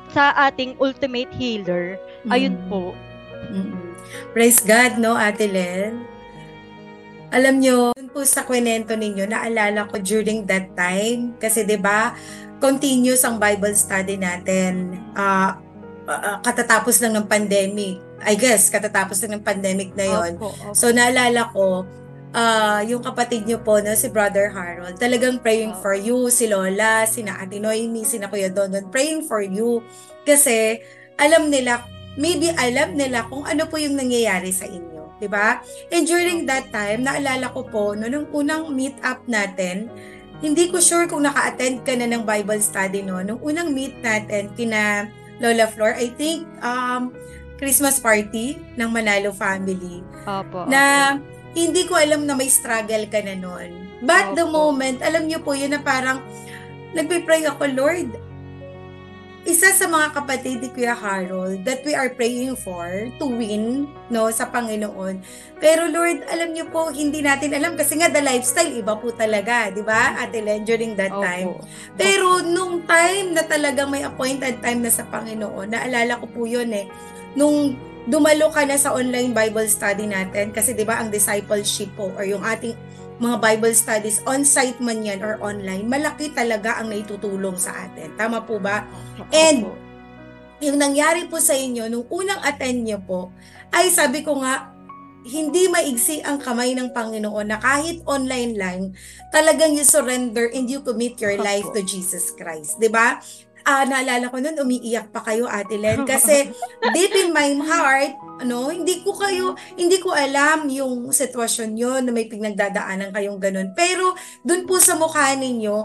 sa ating ultimate healer. Ayun po. Praise God, no, Ate Len? Alam nyo, dun po sa kwenento ninyo, naalala ko during that time, kasi 'di ba, continuous ang Bible study natin. Katatapos lang ng pandemic. I guess, katatapos lang ng pandemic na yon. So, naalala ko, yung kapatid nyo po, no, si Brother Harold, talagang praying for you, si Lola, sina Ate Noemi, sina Kuya Donon, praying for you. Kasi, maybe alam nila kung ano po yung nangyayari sa inyo. Diba? And during that time, naalala ko po, no, nung unang meet up natin, hindi ko sure kung naka-attend ka na ng Bible study, no? Nung unang meet natin, kina Lola Flor, I think, Christmas party ng Manalo family. Na hindi ko alam na may struggle ka na nun. But the moment, alam niyo po yun na parang, nagpipray ako, Lord, isa sa mga kapatid ni Kuya Harold that we are praying for to win, no, sa Panginoon. Pero Lord, alam niyo po, hindi natin alam kasi nga the lifestyle iba po talaga, di ba? Ate Len, during that time. Pero nung time na talagang may appointed time na sa Panginoon, naalala ko po yun nung dumalo ka na sa online Bible study natin, kasi di ba ang discipleship po or yung ating mga Bible studies, on-site man yan or online, malaki talaga ang naitutulong sa atin. Tama po ba? And yung nangyari po sa inyo, nung unang attend nyo po, ay sabi ko nga, hindi maigsi ang kamay ng Panginoon na kahit online lang, talagang you surrender and you commit your life to Jesus Christ. Diba? Naalala ko nun, umiiyak pa kayo, Ate Len, kasi deep in my heart, hindi ko alam yung sitwasyon yun na may pinagdadaanan kayong ganun. Pero dun po sa mukha ninyo,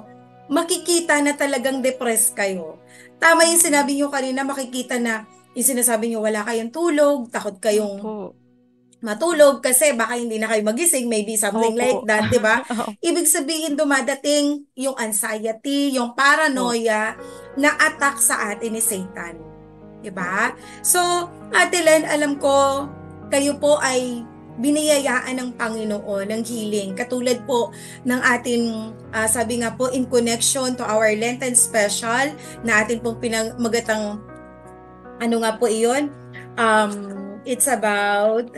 makikita na talagang depressed kayo. Tama yung sinabi nyo kanina, makikita na yung sinasabi nyo wala kayong tulog, takot kayong matulog kasi baka hindi na kayo magising, maybe something like that, di ba? Ibig sabihin dumadating yung anxiety, yung paranoia na attack sa atin ni Satan. Di ba? So, Ate Len, alam ko, kayo po ay biniyayaan ng Panginoon ng healing. Katulad po ng ating, sabi nga po, in connection to our Lenten special na atin pong pinamagatang, ano nga po iyon? It's about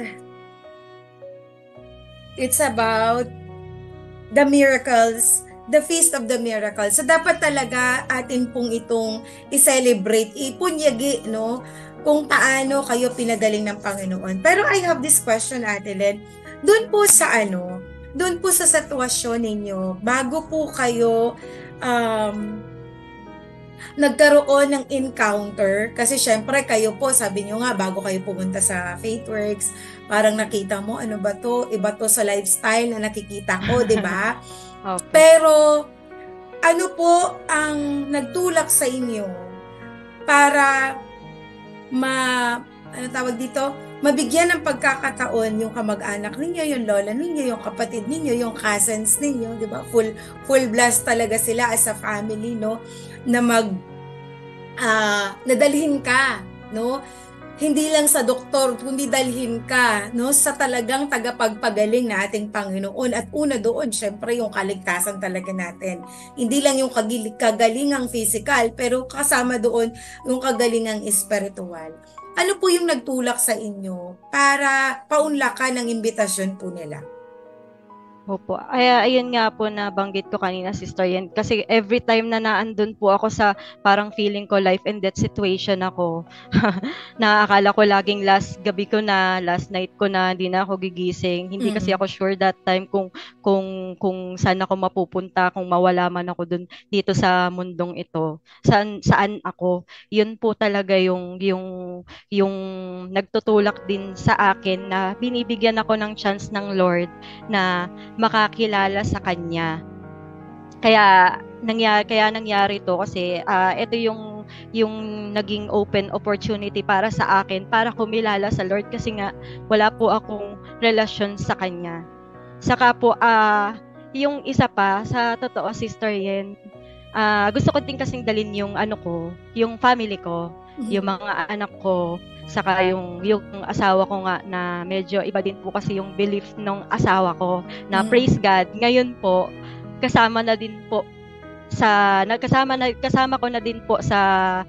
the miracles, the Feast of the Miracles. So, dapat talaga atin pong itong i-celebrate, ipunyagi, no? Kung paano kayo pinagaling ng Panginoon. Pero I have this question, Ate Len. Doon po sa sitwasyon ninyo, bago po kayo nagkaroon ng encounter, kasi syempre kayo po, sabi nyo nga, bago kayo pumunta sa Faithworks, parang nakita mo, ano ba to? Iba to sa lifestyle na nakikita ko, di ba? Pero, ano po ang nagtulak sa inyo para mabigyan ng pagkakataon yung kamag-anak ninyo, yung lola ninyo, yung kapatid ninyo, yung cousins ninyo, di ba? Full blast talaga sila as a family, no? Na nadalhin ka, no? Hindi lang sa doktor, kundi dalhin ka, no, sa talagang tagapagpagaling na ating Panginoon. At una doon, syempre, yung kaligtasan talaga natin. Hindi lang yung kagalingang physical, pero kasama doon yung kagalingang spiritual. Ano po yung nagtulak sa inyo para paunlakan ang imbitasyon po nila? Opo. Ayun nga po na banggit ko kanina, Sister Yen. Kasi every time na naandun po ako sa parang feeling ko life and death situation ako, nakakala ko laging last night ko na hindi na ako gigising. Hindi kasi ako sure that time kung saan ako mapupunta, kung mawala man ako dito sa mundong ito. Saan ako. Yun po talaga yung nagtutulak din sa akin na binibigyan ako ng chance ng Lord na makakilala sa Kanya. Kaya nangyari to kasi ito yung naging open opportunity para sa akin para kumilala sa Lord kasi nga wala po akong relasyon sa Kanya. Saka po, yung isa pa, sa totoo, Sister Yen, gusto ko din kasing dalin yung yung family ko, yung mga anak ko, saka yung asawa ko nga na medyo iba din po kasi yung belief ng asawa ko na praise God. Ngayon po, kasama ko na din po sa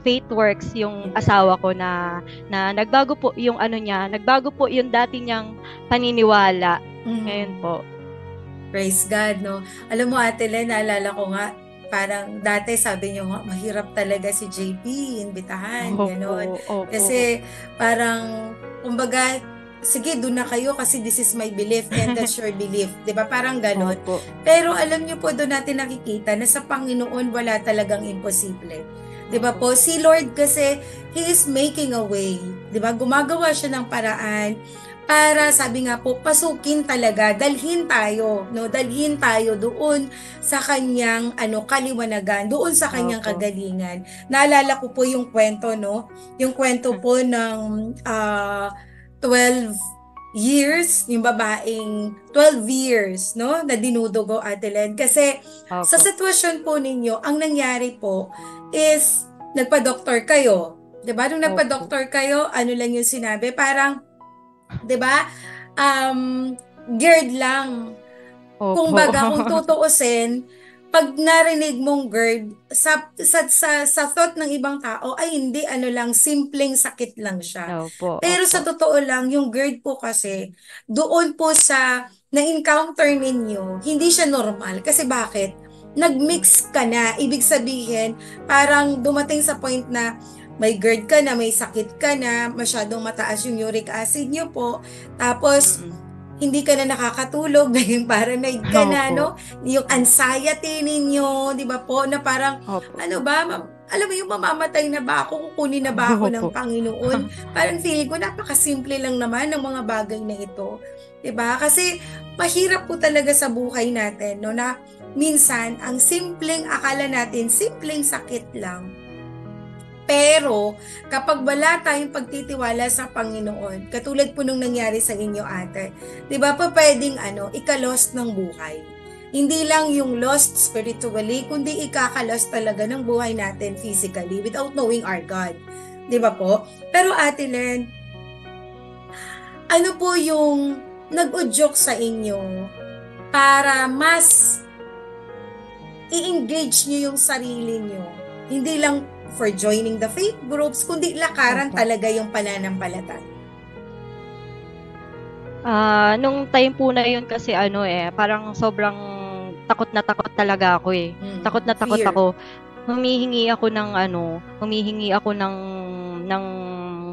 Faithworks yung asawa ko na nagbago po yung nagbago po yung dati niyang paniniwala. Ngayon po. Praise God, no? Alam mo, Ate Len, naalala ko nga, parang dati sabi niyo nga, mahirap talaga si JP, imbitahan, gano'n. Kasi parang, kumbaga, sige, doon na kayo kasi this is my belief and that's your belief. Diba? Parang gano'n. Pero alam niyo po, doon natin nakikita na sa Panginoon wala talagang imposible. Diba po? Si Lord kasi, He is making a way. Diba? Gumagawa siya ng paraan para, sabi nga po, pasukin talaga, dalhin tayo, no? Dalhin tayo doon sa kanyang kaliwanagan, doon sa kanyang kagalingan. Naalala ko po yung kwento, no? Yung kwento po ng 12 years, yung babaeng 12 years, no? Na dinudugo, Ate Len. Kasi sa sitwasyon po ninyo, ang nangyari po is nagpa-doktor kayo. Diba? Nung nagpa-doktor kayo, ano lang yung sinabi? Parang, diba? GERD lang. Kung baga, kung tutuusin, pag narinig mong GERD, sa thought ng ibang tao, ay hindi, lang, simpleng sakit lang siya. Pero sa totoo lang, yung GERD po kasi, doon po sa na-encounter ninyo, hindi siya normal. Kasi bakit? Nag-mix ka na. Ibig sabihin, parang dumating sa point na may GERD ka na, may sakit ka na, masyadong mataas yung uric acid nyo po, tapos hindi ka na nakakatulog, naging paranoid ka na, no? Yung anxiety ninyo, di ba po, na parang, alam mo yung mamamatay na ba ako, kukunin na ba ako ng Panginoon? Parang feeling ko, napakasimple lang naman ng mga bagay na ito. Di ba? Kasi mahirap po talaga sa buhay natin, no? Na minsan, ang simpleng akala natin, simpleng sakit lang. Pero, kapag wala tayong pagtitiwala sa Panginoon, katulad po nung nangyari sa inyo, ate, di ba pa pwedeng ika-lost ng buhay? Hindi lang yung lost spiritually, kundi ikaka-lost talaga ng buhay natin physically without knowing our God. Di ba po? Pero Ate Len, ano po yung nag-udyok sa inyo para mas i-engage nyo yung sarili nyo? Hindi lang for joining the faith groups, kundi lakaran talaga yung pananampalataya. Nung time po na yun kasi parang sobrang takot na takot talaga ako eh. Takot na takot ako. Humihingi ako ng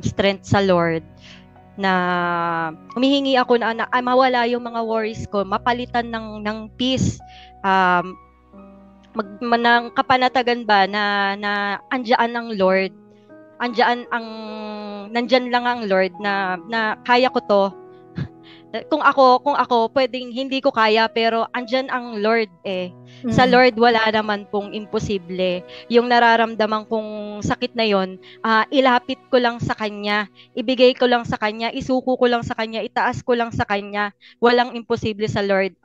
strength sa Lord na humihingi ako na mawala yung mga worries ko, mapalitan ng peace. Ng kapanatagan ba na andyan ang Lord, nandyan lang ang Lord na kaya ko to. Kung ako pwedeng hindi ko kaya, pero andyan ang Lord eh. Sa Lord wala naman pong imposible. Yung nararamdaman kong sakit na yon, ilapit ko lang sa Kanya, ibigay ko lang sa Kanya, isuko ko lang sa Kanya, itaas ko lang sa Kanya. Walang imposible sa Lord.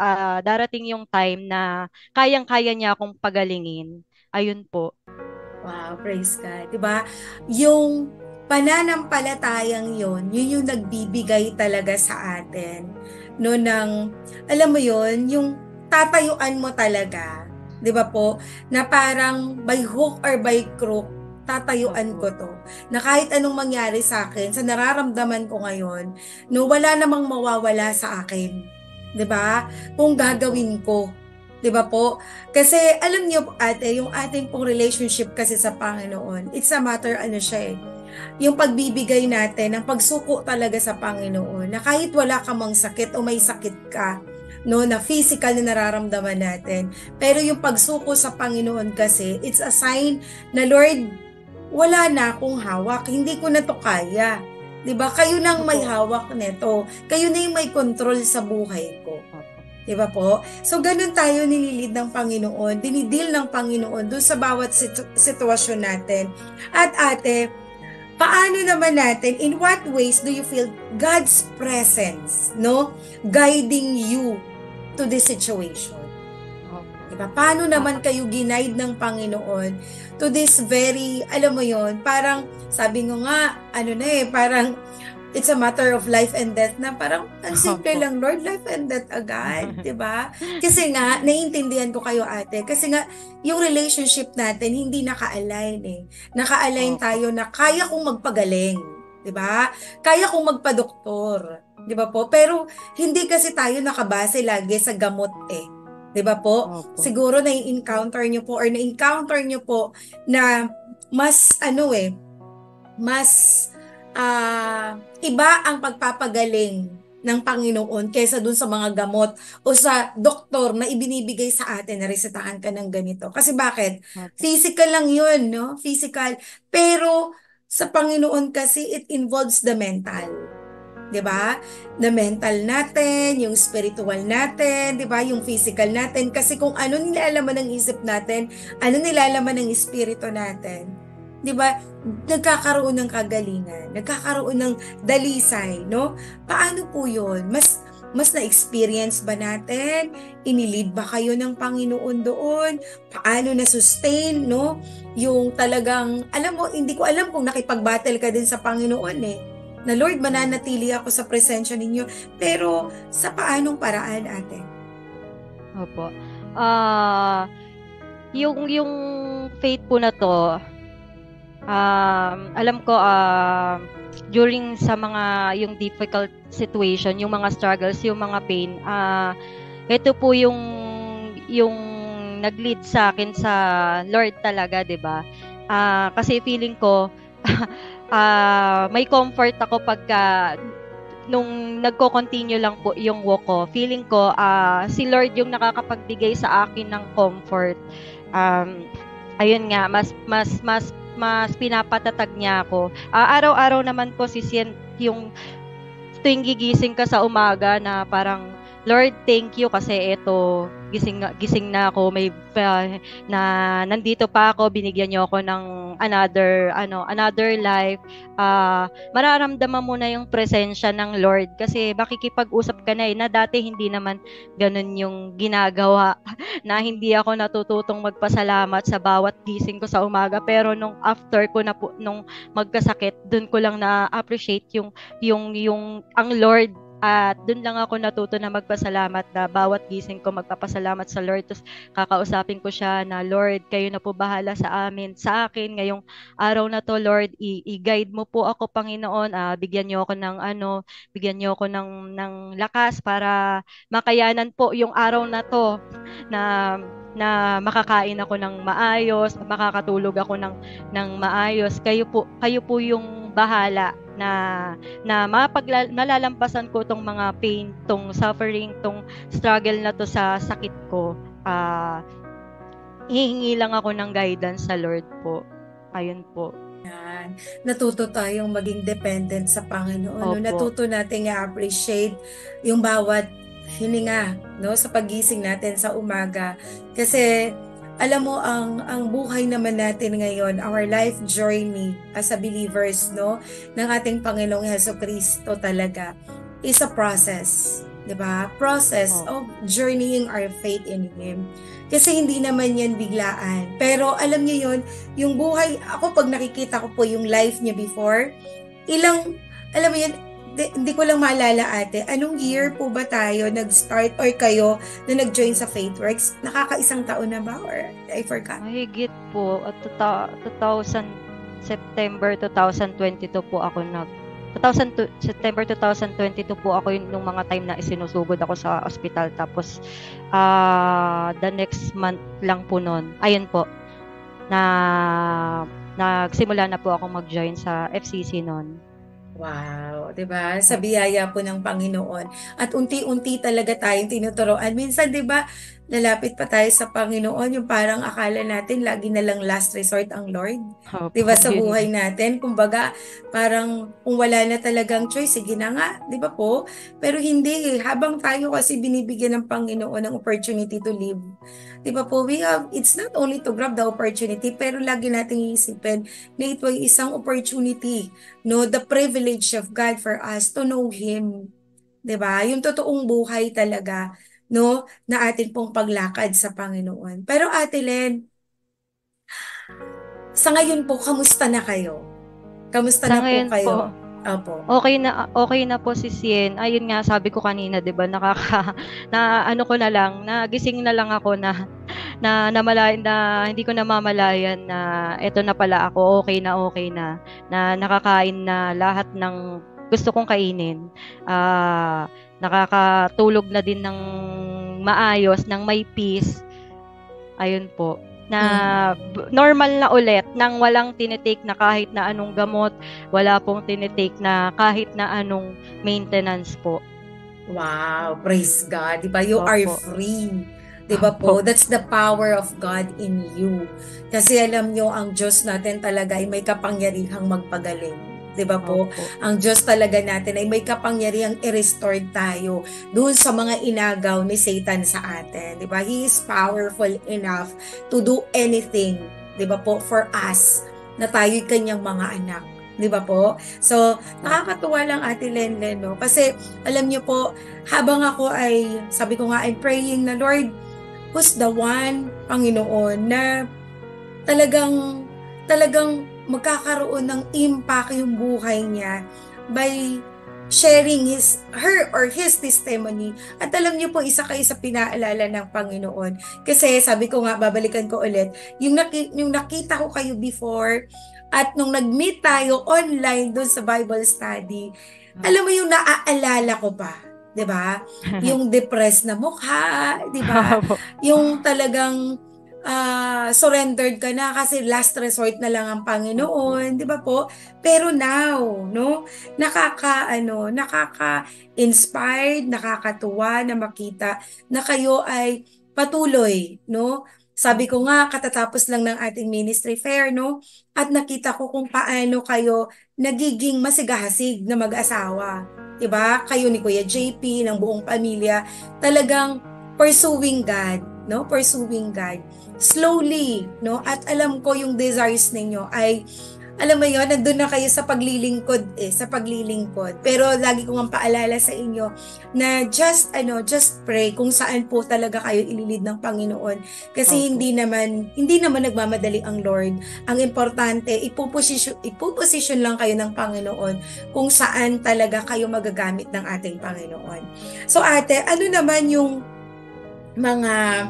Darating yung time na kayang-kaya niya akong pagalingin. Ayun po. Wow, praise God. Diba? Yung pananampalatayang yun yung nagbibigay talaga sa atin, no, ng, alam mo yun, yung tatayuan mo talaga, di ba po, na parang by hook or by crook, tatayuan ko to, na kahit anong mangyari sa akin, sa nararamdaman ko ngayon, no, wala namang mawawala sa akin, di ba, kung gagawin ko. Diba po? Kasi alam niyo ate, yung ating pong relationship kasi sa Panginoon, it's a matter yung pagbibigay natin, ang pagsuko talaga sa Panginoon, na kahit wala ka mang sakit o may sakit ka, no, na physical na nararamdaman natin, pero yung pagsuko sa Panginoon kasi, it's a sign na Lord, wala na akong hawak, hindi ko na to kaya. Diba? Kayo nang may hawak nito, kayo na yung may control sa buhay ko. Di ba po? So, ganun tayo nililid ng Panginoon, dinidil ng Panginoon doon sa bawat sitwasyon natin. At ate, paano naman natin, in what ways do you feel God's presence, no, guiding you to this situation? Diba? Paano naman kayo ginaid ng Panginoon to this very, alam mo yon, parang, sabi ngo nga, parang, it's a matter of life and death na parang, ang simple lang, Lord, life and death agad, diba? Kasi nga, naiintindihan ko kayo ate, kasi nga, yung relationship natin, hindi naka-align eh. Naka-align tayo na kaya kong magpagaling, diba? Kaya kong magpadoktor, diba po? Pero, hindi kasi tayo nakabase lagi sa gamot eh. Diba po? Siguro na-encounter nyo po na mas iba ang pagpapagaling ng Panginoon kaysa dun sa mga gamot o sa doktor na ibinibigay sa atin na resetahan ka ng ganito. Kasi bakit? Physical lang yun, no? Physical. Pero sa Panginoon kasi it involves the mental. 'Di ba? The mental natin, yung spiritual natin, 'di ba? Yung physical natin kasi kung ano nilalaman ng isip natin, ano nilalaman ng espiritu natin, 'di ba? Nagkakaroon ng kagalingan, nagkakaroon ng dalisay, no? Paano po 'yun? Mas na-experience ba natin? Inilid ba kayo ng Panginoon doon? Paano na-sustain, no? Yung talagang, alam mo, hindi ko alam kung nakipag-battle ka din sa Panginoon eh. Na Lord, mananatili ako sa presensya ninyo. Pero sa paanong paraan, ate? Opo. Yung faith po na to, alam ko, during sa mga yung difficult situation, yung mga struggles, yung mga pain, ito po yung nag-lead sa akin sa Lord talaga, 'di ba? Kasi feeling ko may comfort ako pagka nung nagko-continue lang po yung walk ko. Feeling ko si Lord yung nakakapagbigay sa akin ng comfort. Ayun nga, mas pinapatatag niya ako. Araw-araw naman po yung tuwing gigising ka sa umaga na parang Lord, thank you kasi ito gising na ako, may na nandito pa ako, binigyan niyo ako ng another life. Mararamdaman mo na yung presensya ng Lord kasi makikipag-usap ka na na dati hindi naman ganun yung ginagawa na hindi ako natututong magpasalamat sa bawat gising ko sa umaga, pero nung after ko na po, nung magkasakit, dun ko lang na-appreciate yung ang Lord. At doon lang ako natuto na magpasalamat, na bawat gising ko magpapasalamat sa Lord. Tapos kakausapin ko siya na, Lord, kayo na po bahala sa akin ngayong araw na to, Lord, i-guide mo po ako, Panginoon. Bigyan niyo ako ng lakas para makayanan po yung araw na to, na makakain ako ng maayos, makakatulog ako ng maayos. Kayo po yung bahala na malalampasan ko tong mga pain, tong suffering, tong struggle na to sa sakit ko. Hihingi lang ako ng guidance sa Lord po. Ayun po. Yan. Natuto tayong maging dependent sa Panginoon. Natuto nating i-appreciate yung bawat hininga, no, sa pagising natin sa umaga. Kasi alam mo, ang buhay naman natin ngayon, our life journey as a believers, no, ng ating Panginoong Hesukristo talaga is a process, 'di ba? Process of journeying our faith in Him. Kasi hindi naman yan biglaan. Pero alam niyo yon, yung buhay, ako pag nakikita ko po yung life niya before, alam mo yan, hindi ko lang maalala ate, anong year po ba tayo nag-start or kayo na nag-join sa Faithworks? Nakakaisang taon na ba or I forgot? Mahigit po, at September 2022 po ako September 2022 po ako nung mga time na isinusugod ako sa ospital. Tapos the next month lang po noon, ayun po, nagsimula na po ako mag-join sa FCC noon. Wow, 'di ba? Sa biyaya po ng Panginoon. At unti-unti talaga tayong tinuturuan. Minsan 'di ba, lalapit pa tayo sa Panginoon, yung parang akala natin lagi na lang last resort ang Lord. Opo, 'Di ba sa yun. buhay natin? Kumbaga, parang kung wala na talagang choice, sige na nga, 'di ba po? Pero hindi, habang tayo kasi binibigyan ng Panginoon ng opportunity to live. 'Di ba po? It's not only to grab the opportunity, pero lagi nating iisipin na ito ay isang opportunity, no? The privilege of God for us to know Him. 'Di ba? Yung totoong buhay talaga, no, na atin pong paglakad sa Panginoon. Pero Ate Len, sa ngayon po, kamusta na kayo? Kamusta Sa na po ngayon po, kayo? Opo. okay na po si Sien. Ayun nga, sabi ko kanina, 'di ba, na ano ko na lang, nagising na lang ako na namalayan na hindi ko namamalayan na eto na pala ako, okay na nakakain na lahat ng gusto kong kainin. Nakakatulog na din ng maayos, ng may peace. Ayun po. Na normal na ulit, nang walang tinitake na kahit na anong gamot, wala pong tinitake na kahit na anong maintenance po. Wow, praise God. 'Di ba? You Opo. are free. 'Di ba po? That's the power of God in you. Kasi alam nyo, ang Diyos natin talaga ay may kapangyarihang magpagaling. 'Di ba po? Opo. Ang Diyos talaga natin ay may kapangyarihang i-restore tayo doon sa mga inagaw ni Satan sa atin. 'Di ba? He is powerful enough to do anything, 'di ba po, for us na tayo'y kanyang mga anak. 'Di ba po? So, nakakatuwa lang Ate Lenlen, no? Kasi alam niyo po, habang ako ay, sabi ko nga, I'm praying na, Lord, who's the one, Panginoon, na talagang magkakaroon ng impact yung buhay niya by sharing her or his testimony. At alam niyo po, isa kayo sa pinaalala ng Panginoon. Kasi sabi ko nga, babalikan ko ulit, yung nakita ko kayo before, at nung nag-meet tayo online doon sa Bible study, alam mo yung naaalala ko pa, 'di ba? Yung depressed na mukha, 'di ba? Yung talagang surrendered ka na kasi last resort na lang ang Panginoon, 'di ba po? Pero now, no, nakaka-inspired, nakakatuwa na makita na kayo ay patuloy, no? Sabi ko nga, katatapos lang ng ating ministry fair, no? At nakita ko kung paano kayo nagiging masigahasig na mag-asawa. Diba? Kayo ni Kuya JP, ng buong pamilya, talagang pursuing God, no? Pursuing God. Slowly, no? At alam ko yung desires ninyo ay, alam mo yun, nandun na kayo sa paglilingkod sa paglilingkod. Pero lagi ko nga paalala sa inyo na just pray kung saan po talaga kayo ililid ng Panginoon. Kasi hindi naman nagmamadali ang Lord. Ang importante, ipoposition lang kayo ng Panginoon kung saan talaga kayo magagamit ng ating Panginoon. So ate, ano naman yung mga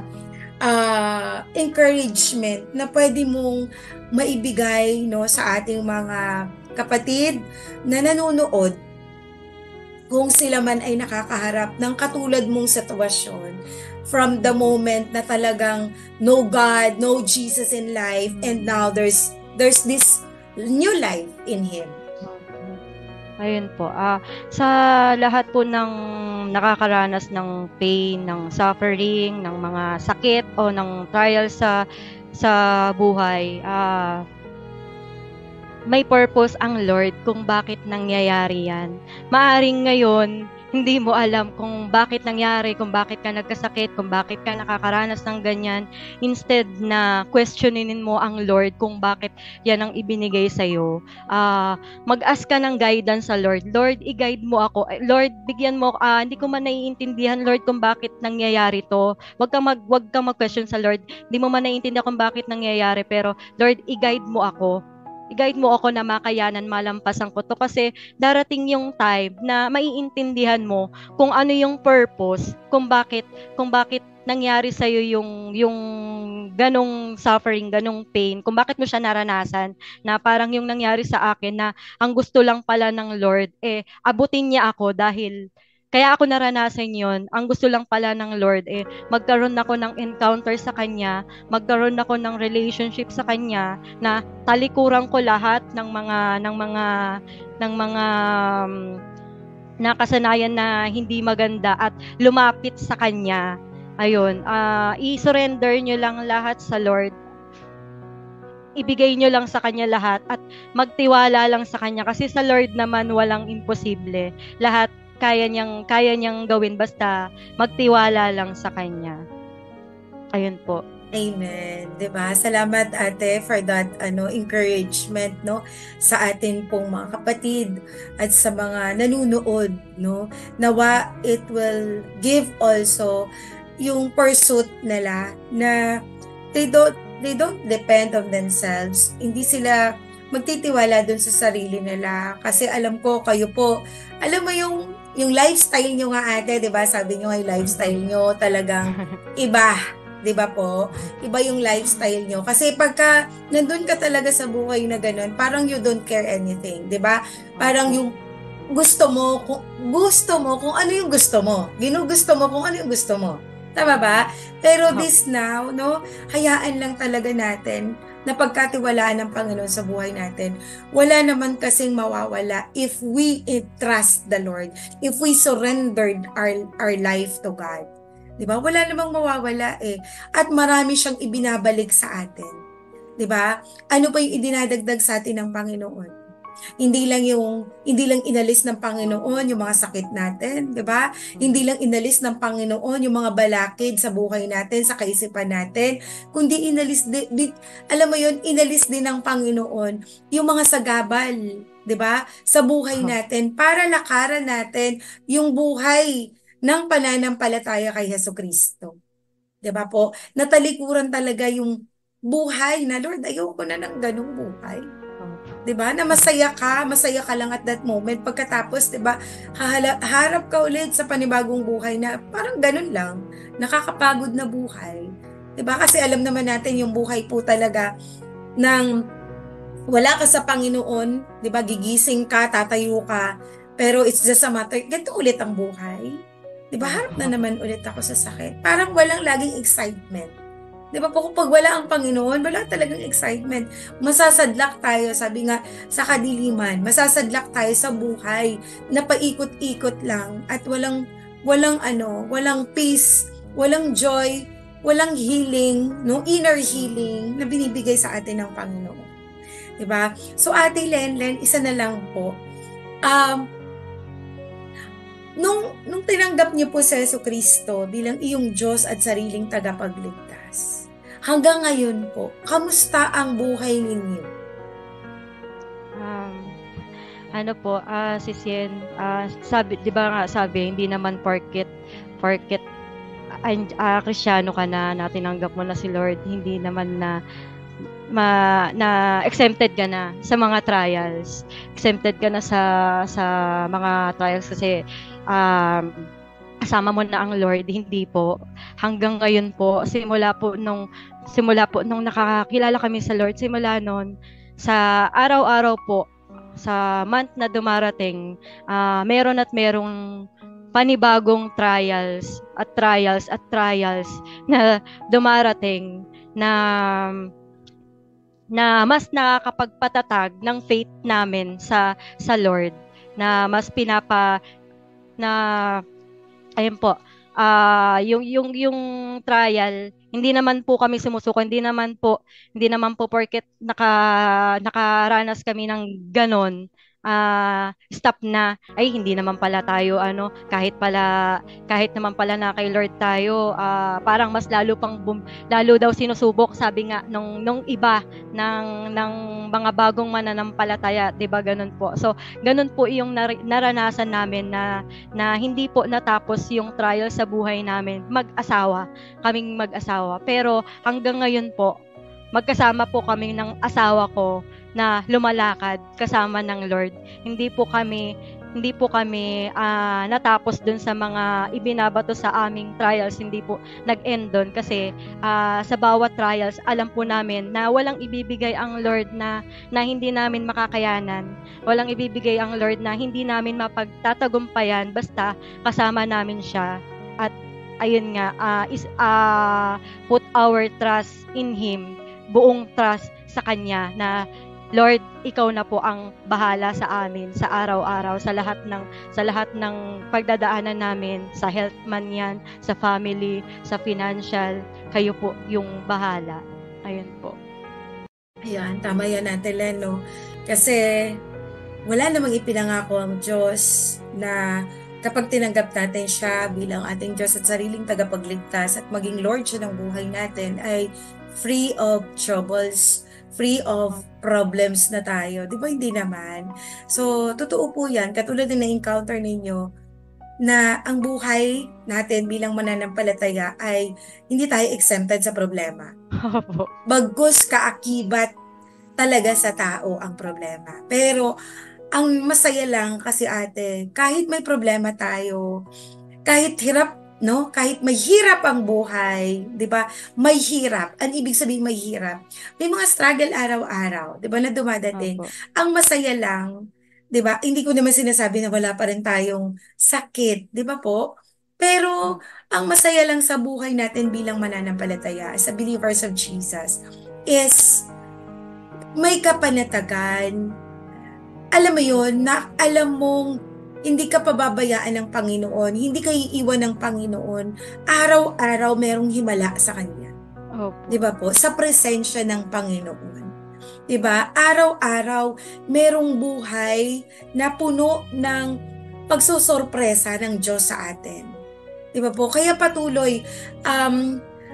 encouragement na pwede mong maibigay, no, sa ating mga kapatid na nanonood kung sila man ay nakakaharap ng katulad mong sitwasyon from the moment na talagang no God, no Jesus in life, and now there's this new life in Him. Ayun po. Sa lahat po ng nakakaranas ng pain, ng suffering, ng mga sakit o ng trial sa buhay, may purpose ang Lord kung bakit nangyayari yan. Maaring ngayon, hindi mo alam kung bakit nangyari, kung bakit ka nagkasakit, kung bakit ka nakakaranas ng ganyan. Instead na questioninin mo ang Lord kung bakit yan ang ibinigay sa'yo, mag-ask ka ng guidance sa Lord. Lord, i-guide mo ako. Lord, bigyan mo, hindi ko man naiintindihan, Lord, kung bakit nangyayari to. Wag kang mag-question sa Lord. Hindi mo man naiintindihan kung bakit nangyayari, pero Lord, i-guide mo ako. I-guide mo ako na makayanan, malampasan ko to, kasi darating yung time na maiintindihan mo kung ano yung purpose, kung bakit nangyari sa iyo yung ganong suffering, ganong pain, kung bakit mo siya naranasan, na parang yung nangyari sa akin na ang gusto lang pala ng Lord abutin niya ako dahil kaya ako naranasan yon. Ang gusto lang pala ng Lord magkaroon ako ng encounter sa Kanya, magkaroon ako ng relationship sa Kanya, na talikuran ko lahat ng mga nakasanayan na hindi maganda at lumapit sa Kanya ayun, i-surrender nyo lang lahat sa Lord. Ibigay nyo lang sa Kanya lahat at magtiwala lang sa Kanya kasi sa Lord naman walang imposible. Lahat kaya niyang gawin basta magtiwala lang sa Kanya. Ayun po. Amen. 'Di ba? Salamat ate for that encouragement no sa atin pong mga kapatid at sa mga nanunood no. Nawa it will give also yung pursuit nila na they don't depend on themselves. Hindi sila magtitiwala dun sa sarili nila. Kasi alam ko, kayo po, alam mo yung lifestyle nyo nga ate, di ba? Sabi nyo yung lifestyle nyo talagang iba. Di ba po? Iba yung lifestyle nyo. Kasi pagka nandun ka talaga sa buhay na ganun, parang you don't care anything. Di ba? Parang yung gusto mo kung ano yung gusto mo. Ginugusto mo kung ano yung gusto mo. Tama ba? Pero this now, no, hayaan lang talaga natin na pagkatiwalaan ng Panginoon sa buhay natin. Wala naman kasing mawawala if we trust the Lord, if we surrendered our life to God. Diba? Wala namang mawawala eh. At marami siyang ibinabalik sa atin. Diba? Ano pa yung idinadagdag sa atin ng Panginoon? Hindi lang inalis ng Panginoon yung mga sakit natin, 'di ba? Hindi lang inalis ng Panginoon yung mga balakid sa buhay natin, sa kaisipan natin, kundi inalis din ng Panginoon yung mga sagabal, 'di ba? Sa buhay natin para lakaran natin yung buhay ng pananampalataya kay Hesukristo. 'Di ba po? Natalikuran talaga yung buhay na Lord, ayoko na ng ganung buhay. 'Di ba? Na masaya ka lang at that moment. Pagkatapos, 'di ba, harap ka ulit sa panibagong buhay na parang ganun lang, nakakapagod na buhay. 'Di ba? Kasi alam naman natin yung buhay po talaga nang wala ka sa Panginoon, 'di ba? Gigising ka, tatayo ka, pero it's just a matter, ganito ulit ang buhay. 'Di ba? Harap na naman ulit ako sa sakit. Parang walang laging excitement. Di ba po, pag wala ang Panginoon, wala talagang excitement. Masasadlak tayo, sabi nga sa kadiliman, masasadlak tayo sa buhay na paikot-ikot lang at walang peace, walang joy, walang healing, no, inner healing na binibigay sa atin ng Panginoon. Di ba? So Ate Lenlen, isa na lang po. Nung tinanggap niyo po si Jesucristo bilang iyong Diyos at sariling tagapagligtas, hanggang ngayon po, kamusta ang buhay ninyo? Si Sien, sabi, di ba nga sabi, hindi naman porket Kristiyano ka na tinanggap mo na si Lord, hindi naman na exempted ka na sa mga trials. Exempted ka na sa mga trials kasi kasama mo na ang Lord. Hindi po. Hanggang ngayon po, simula po nung nakakilala kami sa Lord, simula noon, sa araw-araw po, sa month na dumarating, merong panibagong trials na dumarating na mas nakakapagpatatag ng faith namin sa Lord, na mas ayun po, yung trial, hindi naman po kami sumusuko, hindi naman po porket nakaranas kami ng ganon, stop na, ay hindi naman pala tayo kahit naman pala na kay Lord tayo, parang mas lalo daw sinusubok, sabi nga nung iba ng mga bagong mananampalataya, 'di ba, ganun po. So ganun po yung naranasan namin na hindi po natapos yung trial sa buhay namin, kaming mag-asawa, pero hanggang ngayon po magkasama po kami ng asawa ko na lumalakad kasama ng Lord. Hindi po kami natapos dun sa mga ibinabato sa aming trials, hindi po nag-end dun kasi sa bawat trials alam po namin na walang ibibigay ang Lord na hindi namin makakayanan. Walang ibibigay ang Lord na hindi namin mapagtatagumpayan basta kasama namin siya. At ayun nga, put our trust in Him, buong trust sa Kanya, na Lord, ikaw na po ang bahala sa amin sa araw-araw, sa lahat ng pagdadaanan namin, sa health man yan, sa family, sa financial, kayo po yung bahala. Ayun po. Ayan, tama yan, Ate Len, no? Kasi wala namang ipinangako ang Diyos na kapag tinanggap natin siya bilang ating Diyos at sariling tagapagligtas at maging Lord siya ng buhay natin ay free of troubles, free of problems na tayo. Di ba? Hindi naman. So, totoo po yan. Katulad din na-encounter ninyo na ang buhay natin bilang mananampalataya ay hindi tayo exempted sa problema. Bagkus kaakibat talaga sa tao ang problema. Pero, ang masaya lang kasi ate, kahit may problema tayo, kahit hirap, no? Kahit may hirap ang buhay, 'di ba? May hirap. Ang ibig sabihin may hirap. May mga struggle araw-araw, 'di ba, na dumadating. Ang masaya lang, 'di ba? Hindi ko naman sinasabi na wala pa rin tayong sakit, 'di ba po? Pero ang masaya lang sa buhay natin bilang mananampalataya, as a believers of Jesus, is may kapanatagan. Alam mo yun, na alam mong hindi ka pababayaan ng Panginoon, hindi ka iiwan ng Panginoon, araw-araw merong himala sa Kanya. Di ba po? Sa presensya ng Panginoon. Di ba? Araw-araw merong buhay na puno ng pagsusorpresa ng Diyos sa atin. Di ba po? Kaya patuloy,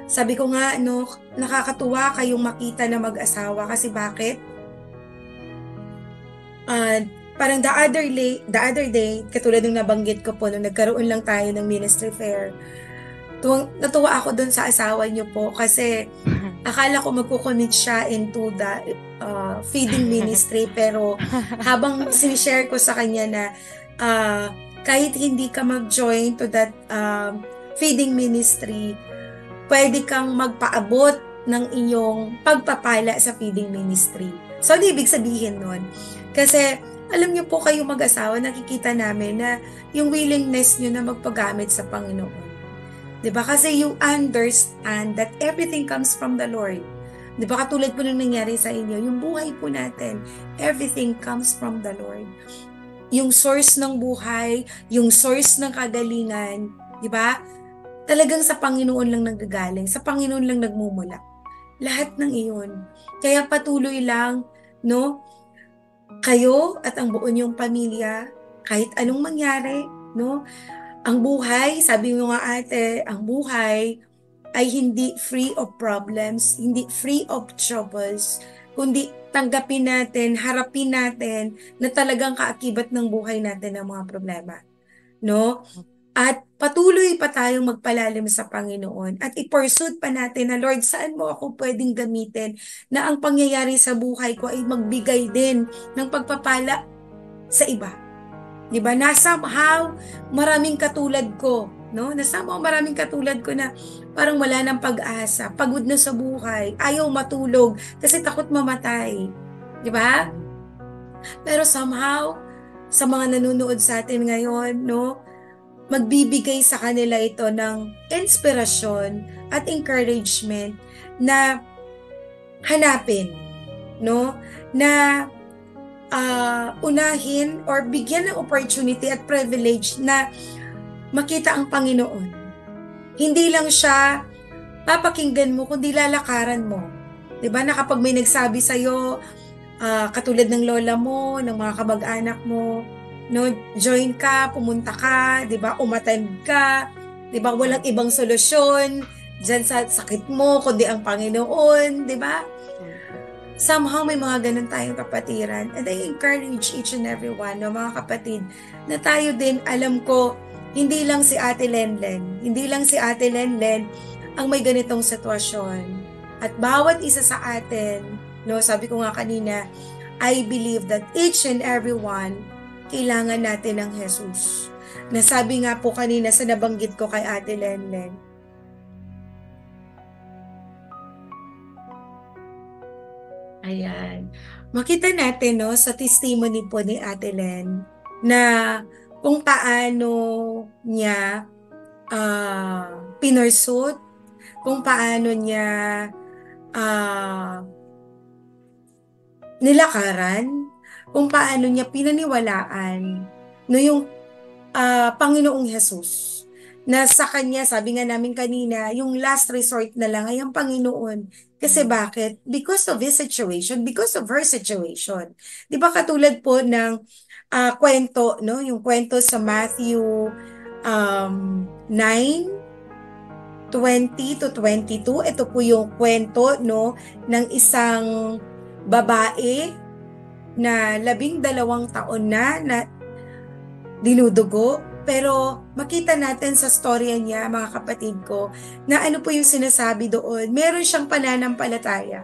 sabi ko nga, no, nakakatuwa kayong makita na mag-asawa kasi bakit? Parang the other day, katulad ng nabanggit ko po, nung nagkaroon lang tayo ng ministry fair, natuwa ako dun sa asawa niyo po kasi akala ko magkukomit siya into the feeding ministry, pero habang sinishare ko sa kanya na kahit hindi ka mag-join to that feeding ministry, pwede kang magpaabot ng inyong pagpapala sa feeding ministry. So, ano ibig sabihin nun? Kasi, alam niyo po kayo mag-asawa, nakikita namin na yung willingness niyo na magpagamit sa Panginoon. 'Di ba? Kasi you understand that everything comes from the Lord. 'Di ba? Katulad po ng nangyari sa inyo, yung buhay po natin, everything comes from the Lord. Yung source ng buhay, yung source ng kagalingan, 'di ba? Talagang sa Panginoon lang nanggagaling, sa Panginoon lang nagmumula. Lahat ng iyon. Kaya patuloy lang, no? Kayo at ang buo niyong pamilya, kahit anong mangyari, no? Ang buhay, sabi mo nga ate, ang buhay ay hindi free of problems, hindi free of troubles, kundi tanggapin natin, harapin natin na talagang kaakibat ng buhay natin ang mga problema, no? At patuloy pa tayong magpalalim sa Panginoon at i-pursue pa natin na, Lord, saan mo ako pwedeng gamitin na ang pangyayari sa buhay ko ay magbigay din ng pagpapala sa iba. Diba? Na somehow, maraming katulad ko, no? Na somehow, maraming katulad ko na parang wala ng pag-asa, pagod na sa buhay, ayaw matulog kasi takot mamatay. Diba? Pero somehow, sa mga nanonood sa atin ngayon, no? Magbibigay sa kanila ito ng inspirasyon at encouragement na hanapin, no? Na unahin or bigyan ng opportunity at privilege na makita ang Panginoon. Hindi lang siya papakinggan mo, kundi lalakaran mo. 'Di ba? Na kapag may nagsabi sa'yo, katulad ng lola mo, ng mga kamag-anak mo, no, join ka, pumunta ka, 'di ba? Umattend ka, 'di ba? Walang ibang solusyon diyan sa sakit mo kundi ang Panginoon, 'di ba? Somehow may mga ganun tayong kapatiran. And I encourage each and every one, no, mga kapatid, na tayo din, alam ko, hindi lang si Ate Lenlen, hindi lang si Ate Lenlen ang may ganitong sitwasyon. At bawat isa sa atin, no, sabi ko nga kanina, I believe that each and every one kailangan natin ng Jesus. Nasabi nga po kanina sa nabanggit ko kay Ate Lenlen. Ayan. Makita natin, no, sa testimony po ni Ate Len na kung paano niya pinursut, kung paano niya nilakaran, kung paano niya pinaniwalaan no, yung Panginoong Jesus. Na sa kanya, sabi nga namin kanina, yung last resort na lang ay ang Panginoon. Kasi bakit? Because of his situation, because of her situation. Di ba katulad po ng kwento, no? Yung kwento sa Matthew 9:20 to 22. Ito po yung kwento, no, ng isang babae na 12 taon na dinudugo. Pero makita natin sa storya niya, mga kapatid ko, na ano po yung sinasabi doon. Meron siyang pananampalataya.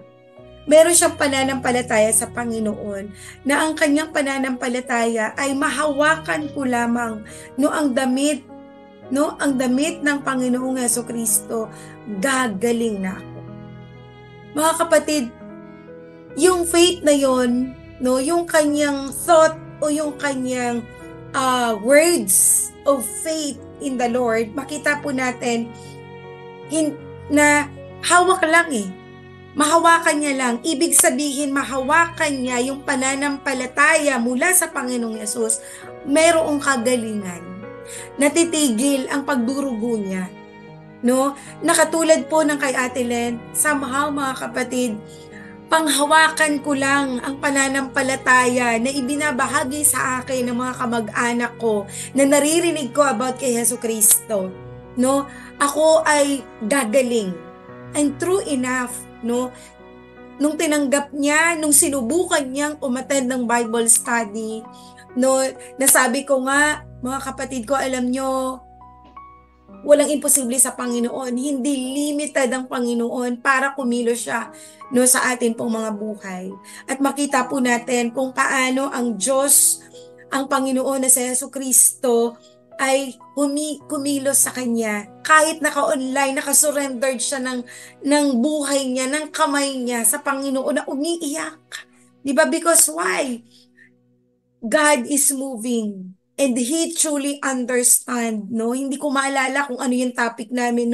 Meron siyang pananampalataya sa Panginoon na ang kanyang pananampalataya ay mahawakan ko lamang ang damit ng Panginoong Jesucristo, gagaling na ako. Mga kapatid, yung faith na yon, yung kanyang thought o yung kanyang words of faith in the Lord, makita po natin na hawak lang mahawakan niya lang. Ibig sabihin, mahawakan niya yung pananampalataya mula sa Panginoong Yesus, mayroong kagalingan. Natitigil ang pagdurugo niya. No? Nakatulad po ng kay Ate Len, somehow mga kapatid, panghawakan ko lang ang pananampalataya na ibinabahagi sa akin ng mga kamag-anak ko na naririnig ko about kay Jesucristo. No? Ako ay gagaling. And true enough, no? Nung tinanggap niya, nung sinubukan niyang umattend ng Bible study, no, nasabi ko nga, mga kapatid ko, alam nyo, walang imposible sa Panginoon. Hindi limited ang Panginoon para kumilos siya sa atin pong mga buhay. At makita po natin kung paano ang Diyos, ang Panginoon na si Jesucristo ay kumilos sa Kanya. Kahit naka-online, naka-surrendered siya ng buhay niya, ng kamay niya sa Panginoon na umiiyak. Diba? Because why? God is moving. And He truly understand, no? Hindi ko maalala kung ano yung topic namin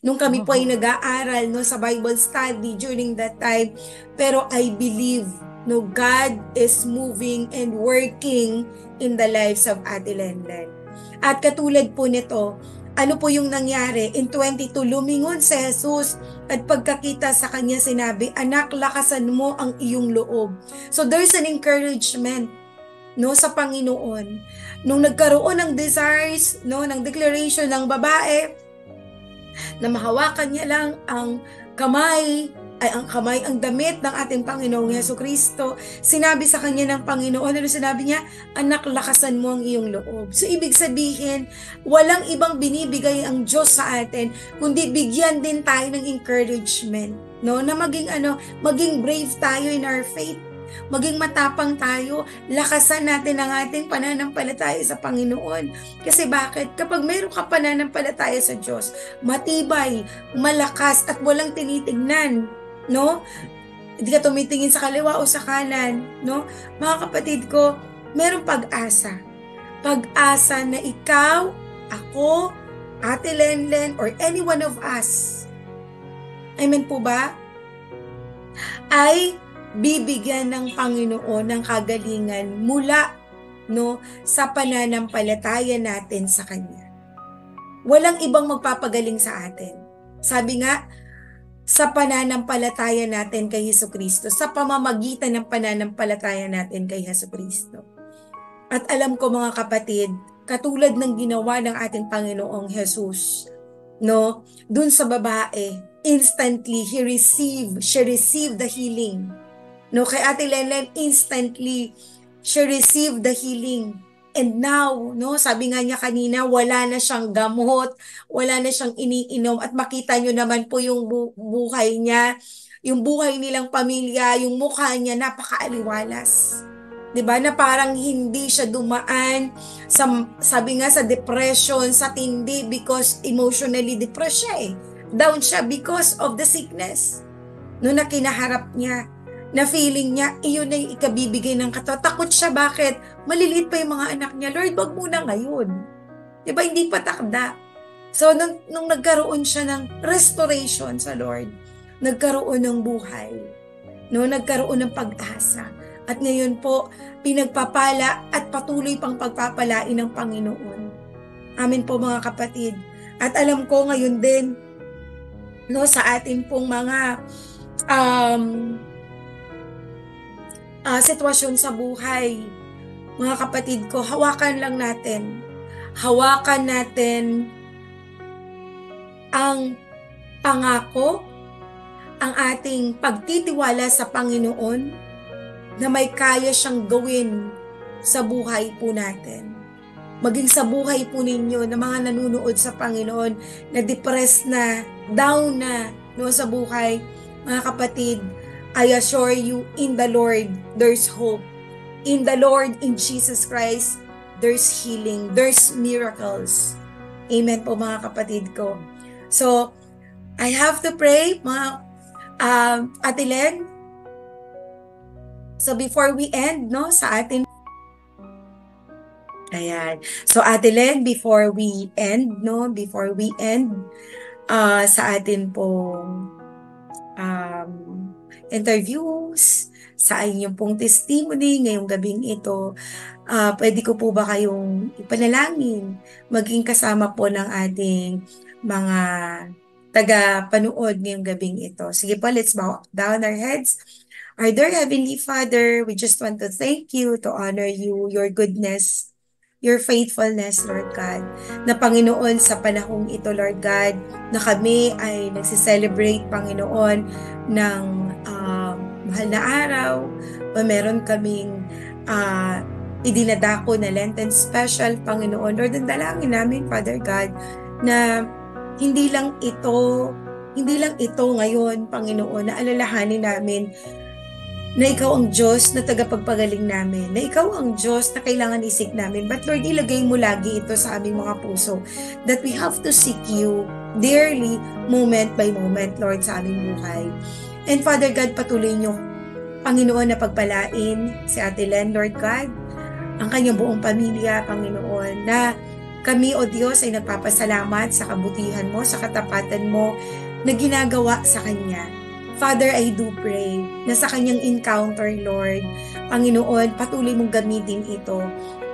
nung kami po ay nag-aaral, sa Bible study during that time. Pero I believe, God is moving and working in the lives of Ate Lenlen. At katulad po nito, ano po yung nangyari? In 22, lumingon si Jesus at pagkakita sa kanya sinabi, "Anak, lakasan mo ang iyong loob." So there's an encouragement sa Panginoon. Nung nagkaroon ng desires, ng declaration ng babae, na mahawakan niya lang ang damit ng ating Panginoong Jesucristo, sinabi sa kanya ng Panginoon, sinabi niya, "Anak, lakasan mo ang iyong loob." So, ibig sabihin, walang ibang binibigay ang Diyos sa atin, kundi bigyan din tayo ng encouragement, na maging brave tayo in our faith. Maging matapang tayo, lakasan natin ang ating pananampalataya sa Panginoon. Kasi bakit? Kapag mayroon ka pananampalataya sa Diyos, matibay, malakas, at walang tinitignan, hindi ka tumitingin sa kaliwa o sa kanan, Mga kapatid ko, mayroong pag-asa. Pag-asa na ikaw, ako, Ate Lenlen, or any one of us, amen po ba? Ay bibigyan ng Panginoon ng kagalingan mula sa pananampalataya natin sa Kanya. Walang ibang magpapagaling sa atin. Sabi nga, sa pananampalataya natin kay Jesucristo, sa pamamagitan ng pananampalataya natin kay Jesucristo. At alam ko mga kapatid, katulad ng ginawa ng ating Panginoong Jesus, dun sa babae, instantly she received the healing. Kay Ate Lenlen, instantly, she received the healing. And now, sabi nga niya kanina, wala na siyang gamot, wala na siyang iniinom. At makita nyo naman po yung buhay niya, yung buhay nilang pamilya, yung mukha niya, napakaaliwalas. Diba? Na parang hindi siya dumaan sa, sabi nga sa depression, sa tindi, because emotionally depressed siya Down siya because of the sickness. Na kinaharap niya. Na feeling niya, iyon na yung ikabibigay ng katawan. Takot siya, bakit? Maliliit pa yung mga anak niya. Lord, wag muna ngayon. Diba, hindi pa takda. So, nung nagkaroon siya ng restoration sa Lord, nagkaroon ng buhay. no, nagkaroon ng pag-asa. At ngayon po, pinagpapala at patuloy pang pagpapalain ng Panginoon. Amin po mga kapatid. At alam ko ngayon din, no, sa ating pong mga sitwasyon sa buhay, mga kapatid ko, hawakan lang natin. Hawakan natin ang pangako, ang ating pagtitiwala sa Panginoon na may kaya siyang gawin sa buhay po natin. Maging sa buhay po ninyo na mga nanunood sa Panginoon, na depressed na, down na, no, sa buhay, mga kapatid, I assure you, in the Lord, there's hope. In the Lord, in Jesus Christ, there's healing, there's miracles. Amen po mga kapatid ko. So, I have to pray, mga Ate Len. So, before we end, no, sa atin, ayan. So, Ate Len, before we end, sa atin pong interviews, sa inyong pong testimony ngayong gabing ito, pwede ko po ba kayong ipanalangin, maging kasama po ng ating mga taga-panood ngayong gabing ito. Sige po, let's bow down our heads. Our dear Heavenly Father, we just want to thank you, to honor you, your goodness, your faithfulness, Lord God, na Panginoon sa panahong ito, Lord God, na kami ay nagsiselebrate, Panginoon, ng mahal na araw, meron kaming idinadako na Lenten special, Panginoon. Lord, ang dalangin namin, Father God, na hindi lang ito ngayon, Panginoon, na alalahanin namin na ikaw ang Diyos na tagapagpagaling namin, na ikaw ang Diyos na kailangan isik namin. But Lord, ilagay mo lagi ito sa aming mga puso, that we have to seek you dearly, moment by moment, Lord, sa aming buhay. And Father God, patuloy niyo, Panginoon, na pagpalain si Ate Len, Lord God, ang kanyang buong pamilya, Panginoon, na kami, O Diyos, ay nagpapasalamat sa kabutihan mo, sa katapatan mo na ginagawa sa kanya. Father, I do pray na sa kanyang encounter, Lord, Panginoon, patuloy mong gamitin ito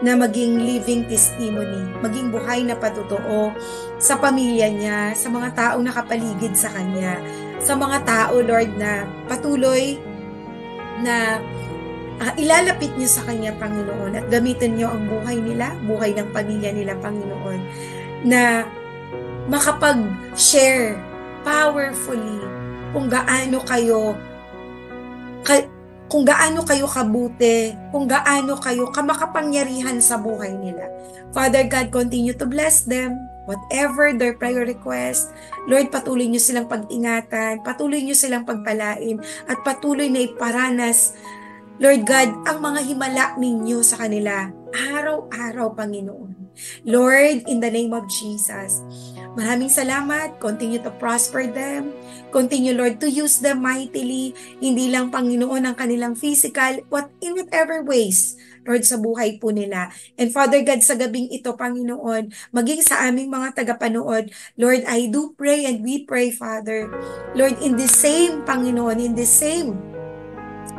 na maging living testimony, maging buhay na patotoo sa pamilya niya, sa mga taong nakapaligid sa kanya, sa mga tao, Lord, na patuloy na ilalapit niyo sa kanya, Panginoon, at gamitin niyo ang buhay nila, buhay ng pamilya nila, Panginoon, na makapag-share powerfully kung gaano kayo kabuti, kung gaano kayo kamakapangyarihan sa buhay nila. Father God, continue to bless them, whatever their prayer request. Lord, patuloy niyo silang pag-ingatan, patuloy niyo silang pagpalain, at patuloy na iparanas, Lord God, ang mga himala ninyo sa kanila, araw-araw, Panginoon. Lord, in the name of Jesus, maraming salamat. Continue to prosper them. Continue, Lord, to use them mightily. Hindi lang, Panginoon, ang kanilang physical, in whatever ways, Lord, sa buhay po nila. And Father God, sa gabing ito, Panginoon, maging sa aming mga tagapanood, Lord, I do pray and we pray, Father, Lord, in the same, Panginoon, in the same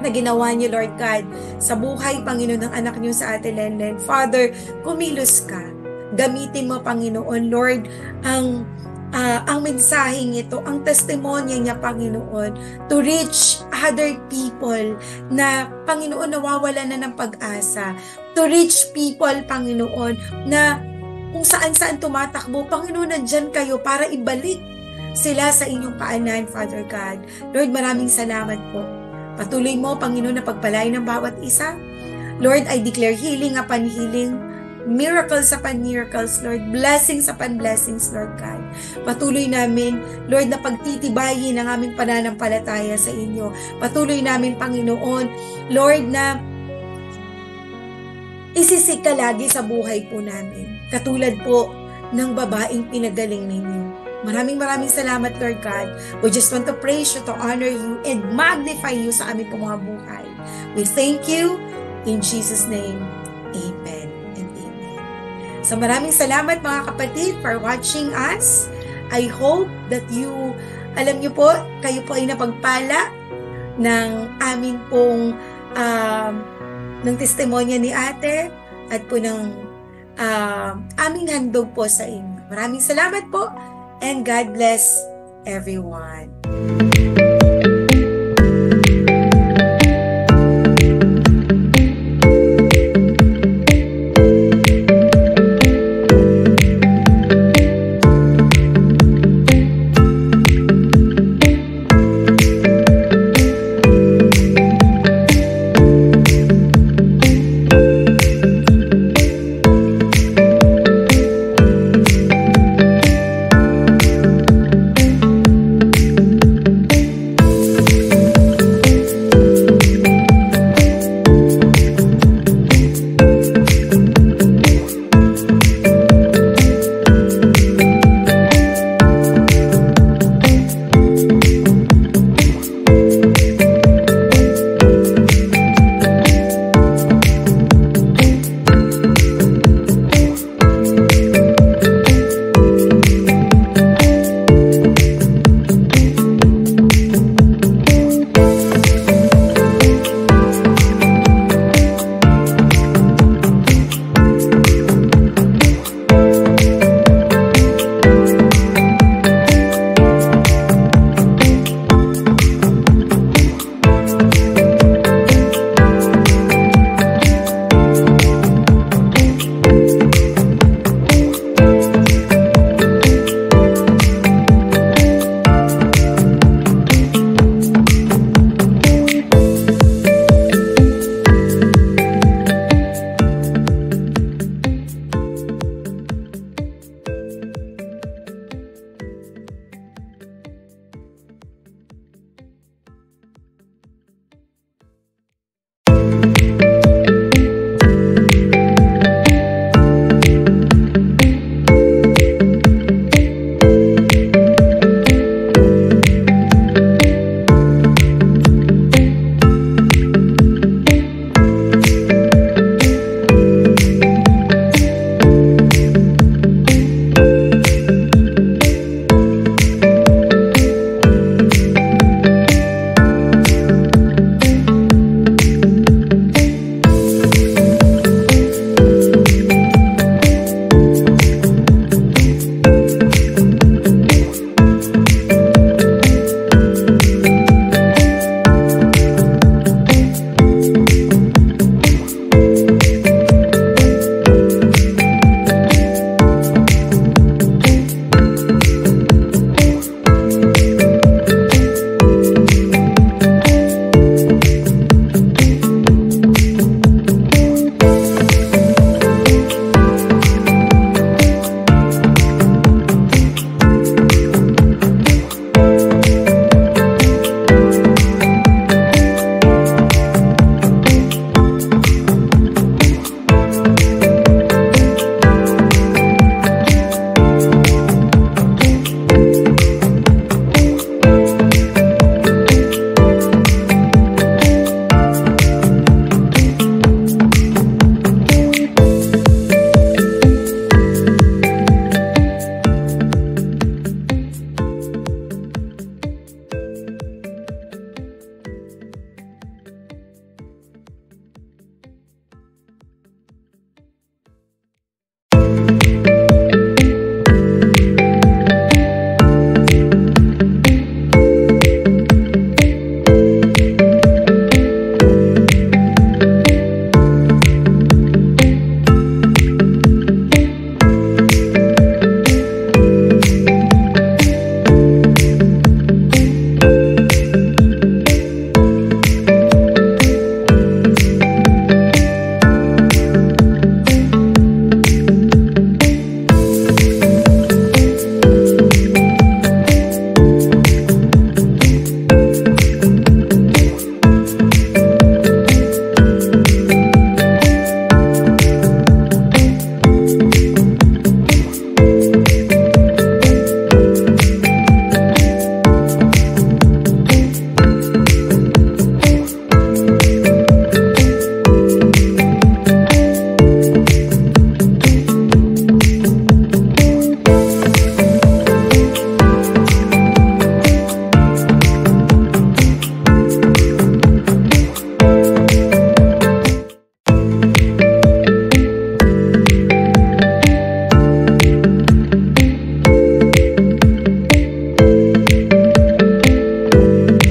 na ginawa niyo, Lord God, sa buhay, Panginoon, ng anak niyo sa Ate Lenlen. Father, kumilos ka. Gamitin mo, Panginoon, Lord, ang mensaheng ito, ang testimonya niya, Panginoon, to reach other people na, Panginoon, nawawala na ng pag-asa. To reach people, Panginoon, na kung saan-saan tumatakbo, Panginoon, nandyan kayo para ibalik sila sa inyong paanan, Father God. Lord, maraming salamat po. Patuloy mo, Panginoon, na pagpalain ng bawat isa. Lord, I declare healing upon healing, miracles upon miracles, Lord, blessings upon blessings, Lord God. Patuloy namin, Lord, na pagtitibayin ang aming pananampalataya sa inyo. Patuloy namin, Panginoon, Lord, na isisik ka lagi sa buhay po namin. Katulad po ng babaeng pinagaling ninyo. Maraming salamat, Lord God. We just want to praise you, to honor you, and magnify you sa aming mga buhay. We thank you in Jesus' name. Amen and amen. So maraming salamat mga kapatid for watching us. I hope that you, alam niyo po, kayo po ay napagpala ng amin pong ng testimonya ni ate at po ng aming handog po sa inyo. Maraming salamat po and God bless everyone.